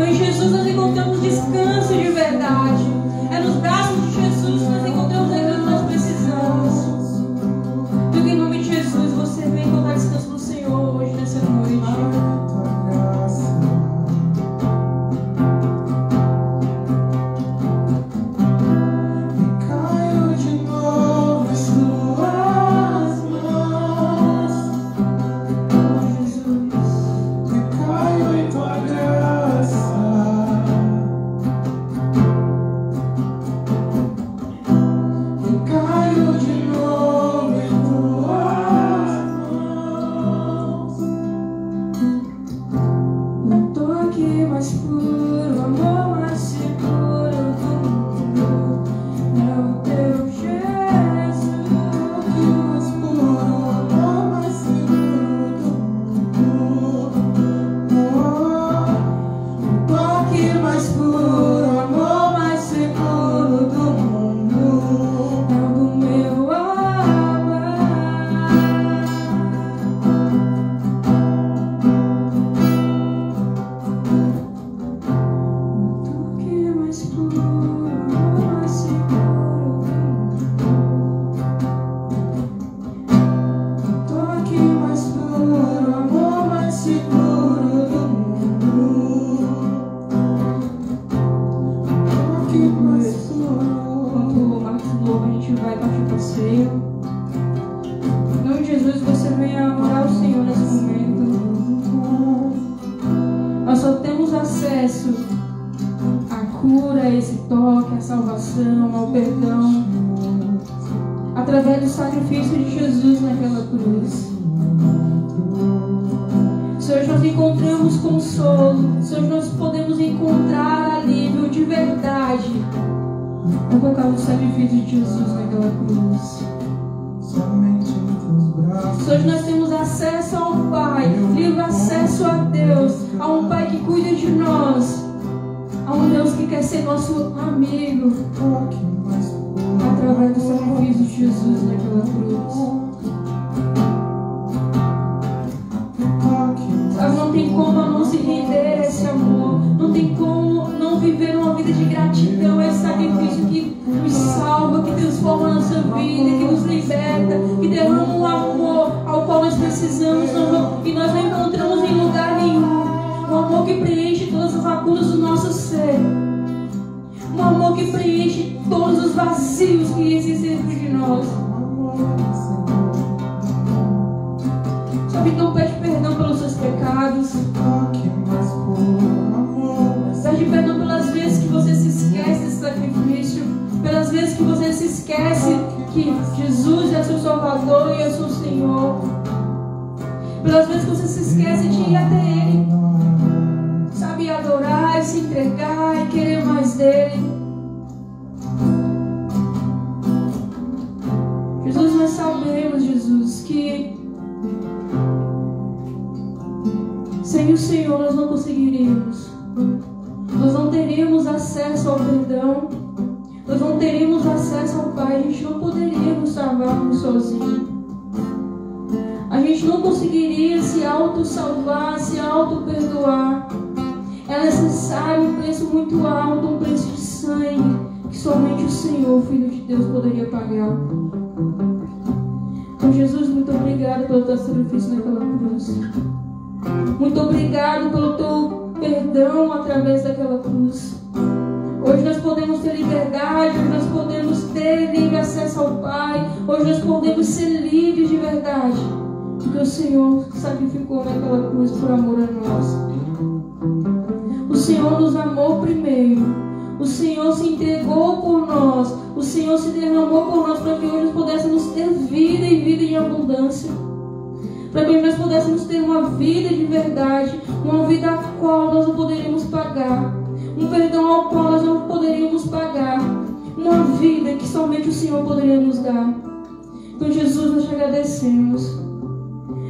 Então em Jesus nós encontramos descanso de verdade. É nos braços de Jesus que nós encontramos aquilo que nós precisamos. Então em nome de Jesus você vem encontrar descanso no Senhor hoje, nessa noite. Através do sacrifício de Jesus naquela cruz. Senhor, nós encontramos consolo. Senhor, nós podemos encontrar alívio de verdade por causa do sacrifício de Jesus naquela cruz. Senhor, nós temos acesso ao Pai, livre acesso a Deus, a um Pai que cuida de nós, a um Deus que quer ser nosso amigo. Através do sacrifício de Jesus naquela cruz. Não tem como não se render a esse amor. Não tem como não viver uma vida de gratidão a esse sacrifício que nos salva, que transforma a nossa vida, que nos liberta, que derrama um amor ao qual nós precisamos e nós não encontramos em lugar nenhum. Um amor que preenche todas as lacunas do nosso ser. Um amor que preenche todos os vazios que existem dentro de nós. Sabe, então pede perdão pelos seus pecados. Pede perdão pelas vezes que você se esquece desse sacrifício. Pelas vezes que você se esquece que Jesus é seu Salvador e é seu Senhor. Pelas vezes que você se esquece de ir até Ele. Sabe, adorar, se entregar e querer mais dEle. Jesus, nós sabemos, Jesus, que sem o Senhor nós não conseguiríamos. Nós não teríamos acesso ao perdão. Nós não teríamos acesso ao Pai. A gente não poderia nos salvarmos sozinhos. A gente não conseguiria se auto-salvar, se auto-perdoar. É necessário um preço muito alto, um preço de sangue, que somente o Senhor, Filho de Deus, poderia pagar. Então, Jesus, muito obrigado pelo teu sacrifício naquela cruz. Muito obrigado pelo teu perdão através daquela cruz. Hoje nós podemos ter liberdade, hoje nós podemos ter livre acesso ao Pai, hoje nós podemos ser livres de verdade, porque o Senhor sacrificou naquela cruz por amor a nós. O Senhor nos amou primeiro, o Senhor se entregou por nós, o Senhor se derramou por nós para que hoje nós pudéssemos ter vida e vida em abundância, para que hoje nós pudéssemos ter uma vida de verdade, uma vida a qual nós não poderíamos pagar, um perdão ao qual nós não poderíamos pagar, uma vida que somente o Senhor poderia nos dar. Então, Jesus, nós te agradecemos.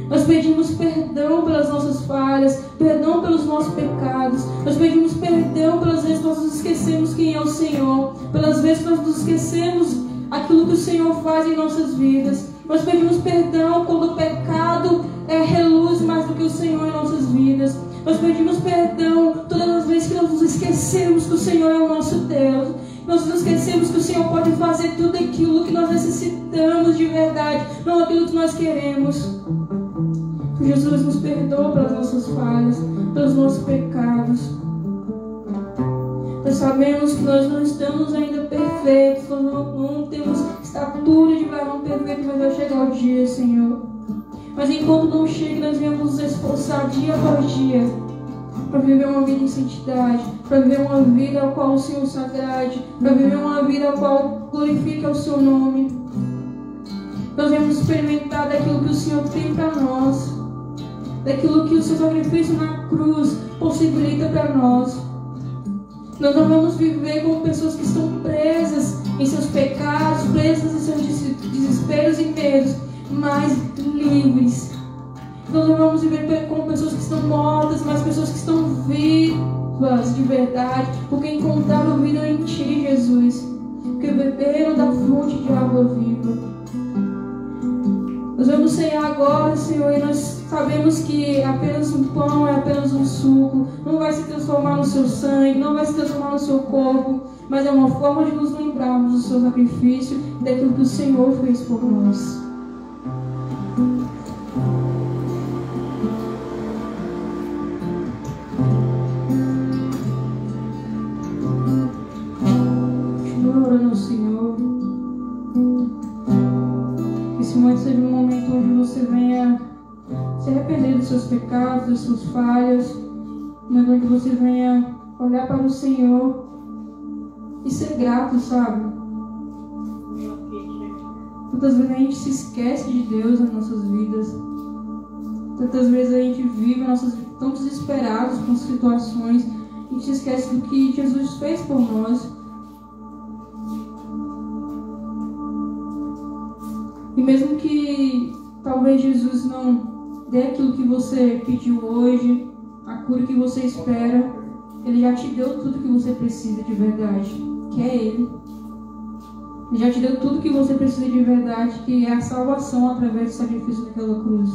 Nós pedimos perdão pelas nossas falhas, perdão pelos nossos pecados. Nós pedimos perdão pelas vezes que nós nos esquecemos quem é o Senhor, pelas vezes que nós nos esquecemos aquilo que o Senhor faz em nossas vidas. Nós pedimos perdão quando o pecado reluz mais do que o Senhor em nossas vidas. Nós pedimos perdão todas as vezes que nós esquecemos que o Senhor é o nosso Deus. Nós nos esquecemos que o Senhor pode fazer tudo aquilo que nós necessitamos de verdade, não aquilo que nós queremos. Jesus nos perdoa pelas nossas falhas, pelos nossos pecados. Nós sabemos que nós não estamos ainda perfeitos, nós não temos estatura de varão perfeito, mas vai chegar o dia, Senhor. Mas enquanto não chega, nós viemos nos esforçar dia após dia para viver uma vida em santidade, para viver uma vida ao qual o Senhor se agrade, para viver uma vida ao qual glorifique o seu nome. Nós viemos experimentar daquilo que o Senhor tem para nós, daquilo que o seu sacrifício na cruz possibilita para nós. Nós não vamos viver como pessoas que estão presas em seus pecados, presas em seus desesperos e medos, mas livres. Nós não vamos viver como pessoas que estão mortas, mas pessoas que estão vivas de verdade, porque encontraram vida em Ti, Jesus, porque beberam da fonte de água viva. Nós vamos ceiar agora, Senhor, e nós sabemos que apenas um pão é apenas um suco, não vai se transformar no seu sangue, não vai se transformar no seu corpo, mas é uma forma de nos lembrarmos do seu sacrifício e daquilo que o Senhor fez por nós. Continua orando ao Senhor. Que esse momento seja um momento onde você venha se arrepender dos seus pecados, das suas falhas, um momento onde você venha olhar para o Senhor e ser grato, sabe? Tantas vezes a gente se esquece de Deus nas nossas vidas. Tantas vezes a gente vive nossas vidas tão desesperados com situações, a gente se esquece do que Jesus fez por nós. E mesmo que talvez Jesus não dê aquilo que você pediu hoje, a cura que você espera, Ele já te deu tudo que você precisa de verdade, que é Ele. Ele já te deu tudo que você precisa de verdade, que é a salvação através do sacrifício daquela cruz.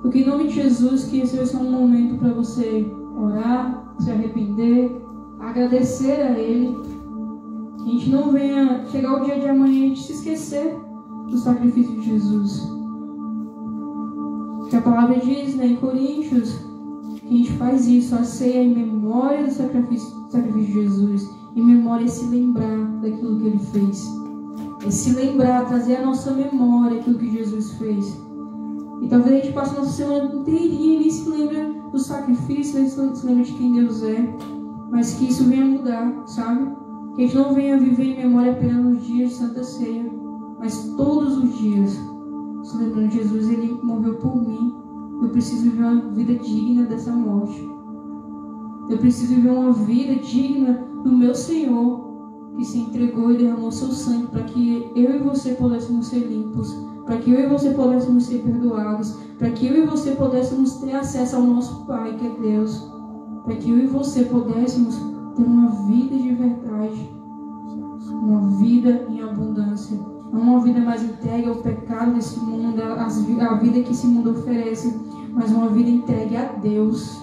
Porque em nome de Jesus, que esse vai ser um momento para você orar, se arrepender, agradecer a Ele. Que a gente não venha chegar o dia de amanhã e a gente se esquecer do sacrifício de Jesus. Que a palavra diz, né, em Coríntios, que a gente faz isso, a ceia em memória do sacrifício de Jesus, em memória é se lembrar daquilo que Ele fez, é se lembrar, trazer à nossa memória aquilo que Jesus fez. E talvez a gente passe a nossa semana inteirinha e nem se lembra do sacrifício, nem se lembra de quem Deus é, mas que isso venha mudar, sabe? Que a gente não venha viver em memória apenas nos dias de Santa Ceia, mas todos os dias, se lembrando de Jesus, Ele morreu por mim. Eu preciso viver uma vida digna dessa morte. Eu preciso viver uma vida digna do meu Senhor, que se entregou e derramou seu sangue para que eu e você pudéssemos ser limpos, para que eu e você pudéssemos ser perdoados, para que eu e você pudéssemos ter acesso ao nosso Pai, que é Deus, para que eu e você pudéssemos ter uma vida de verdade, uma vida em abundância. Não uma vida mais entregue ao pecado desse mundo, a vida que esse mundo oferece, mas uma vida entregue a Deus.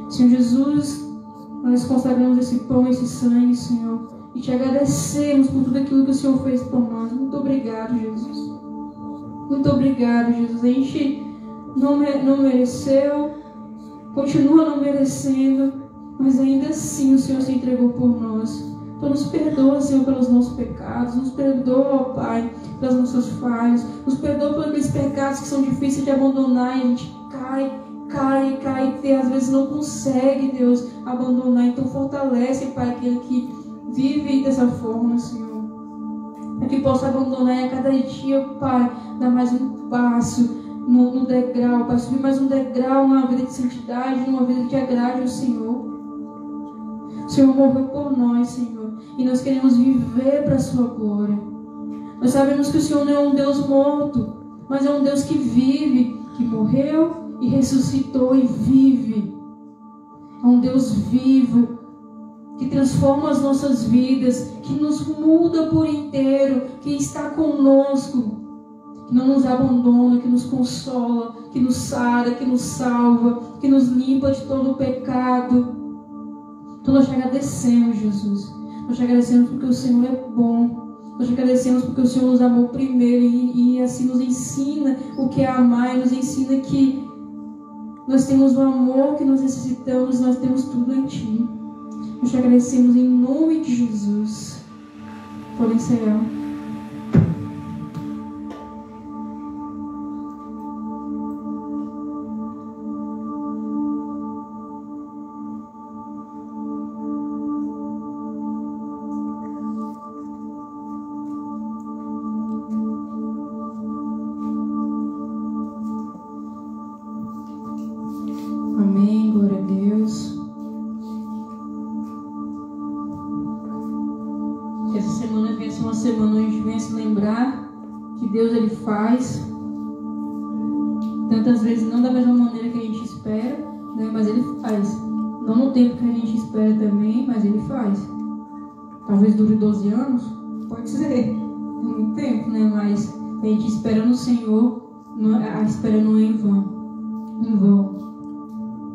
Senhor Jesus, nós consagramos esse pão, esse sangue, Senhor, e te agradecemos por tudo aquilo que o Senhor fez por nós. Muito obrigado, Jesus. Muito obrigado, Jesus. A gente não mereceu, continua não merecendo, mas ainda assim o Senhor se entregou por nós. Então nos perdoa, Senhor, pelos nossos pecados, nos perdoa, Pai, pelas nossas falhas, nos perdoa por aqueles pecados que são difíceis de abandonar e a gente cai e às vezes não consegue, Deus, abandonar. Então fortalece, Pai, aquele que vive dessa forma, Senhor, para que possa abandonar e a cada dia, Pai, dar mais um passo no degrau, Pai, subir mais um degrau numa vida de santidade, numa vida que agrade ao Senhor. O Senhor morreu por nós, Senhor, e nós queremos viver para a sua glória. Nós sabemos que o Senhor não é um Deus morto, mas é um Deus que vive, que morreu e ressuscitou e vive. É um Deus vivo, que transforma as nossas vidas, que nos muda por inteiro, que está conosco. que não nos abandona, que nos consola, que nos sara, que nos salva, que nos limpa de todo o pecado. Então nós te agradecemos, Jesus. Nós te agradecemos porque o Senhor é bom. Nós te agradecemos porque o Senhor nos amou primeiro e assim nos ensina o que é amar, e nos ensina que nós temos o amor que nós necessitamos, nós temos tudo em Ti. Nós te agradecemos em nome de Jesus. Podem encerrar. Amém, glória a Deus. Que essa semana venha ser uma semana onde a gente venha se lembrar que Deus Ele faz, tantas vezes não da mesma maneira que a gente espera, né? Mas Ele faz. Não no tempo que a gente espera também, mas Ele faz. Talvez dure 12 anos, pode ser, muito tempo, né? Mas a gente espera no Senhor, a espera não é em vão.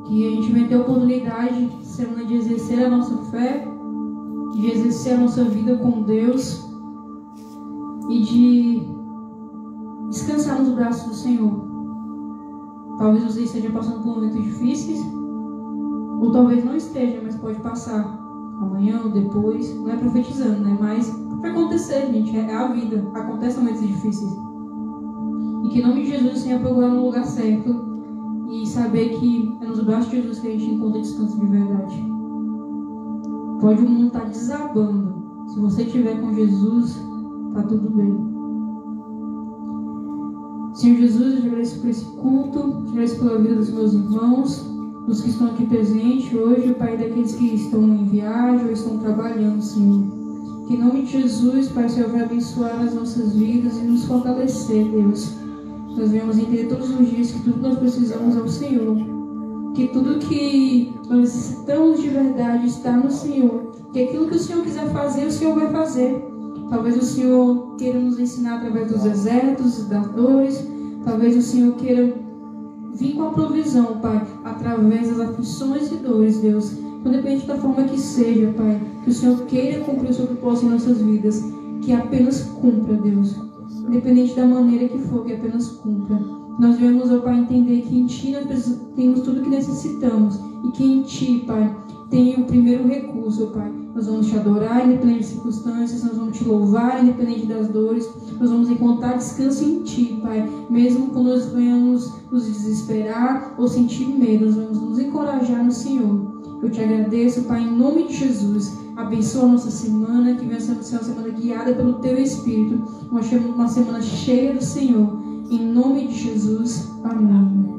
Que a gente vai ter a oportunidade semana de exercer a nossa fé, de exercer a nossa vida com Deus e de descansar nos braços do Senhor. Talvez você esteja passando por momentos difíceis, ou talvez não esteja, mas pode passar amanhã ou depois. Não é profetizando, né? Mas vai acontecer, gente, é a vida. Acontecem momentos difíceis. E que em nome de Jesus o Senhor procurar no lugar certo e saber que é nos braços de Jesus que a gente encontra descanso de verdade. Pode o mundo estar desabando. Se você estiver com Jesus, está tudo bem. Senhor Jesus, eu te agradeço por esse culto, te agradeço pela vida dos meus irmãos, dos que estão aqui presentes hoje, Pai, daqueles que estão em viagem ou estão trabalhando, Senhor. Que em nome de Jesus, Pai, o Senhor vai abençoar as nossas vidas e nos fortalecer, Deus. Nós venhamos entender todos os dias que tudo que nós precisamos é o Senhor. Que tudo que nós necessitamos de verdade está no Senhor. Que aquilo que o Senhor quiser fazer, o Senhor vai fazer. Talvez o Senhor queira nos ensinar através dos desertos, das dores. Talvez o Senhor queira vir com a provisão, Pai, através das aflições e dores, Deus. Independente da forma que seja, Pai, que o Senhor queira cumprir o seu propósito em nossas vidas. Que apenas cumpra, Deus. Independente da maneira que for, que apenas cumpra. Nós devemos, ó Pai, entender que em Ti nós temos tudo o que necessitamos. E que em Ti, Pai, tem o primeiro recurso, ó Pai. Nós vamos Te adorar, independente das circunstâncias. Nós vamos Te louvar, independente das dores. Nós vamos encontrar descanso em Ti, Pai. Mesmo quando nós venhamos nos desesperar ou sentir medo, nós vamos nos encorajar no Senhor. Eu Te agradeço, Pai, em nome de Jesus. Abençoa a nossa semana, que venha ser uma semana guiada pelo Teu Espírito. Uma semana cheia do Senhor. Em nome de Jesus. Amém.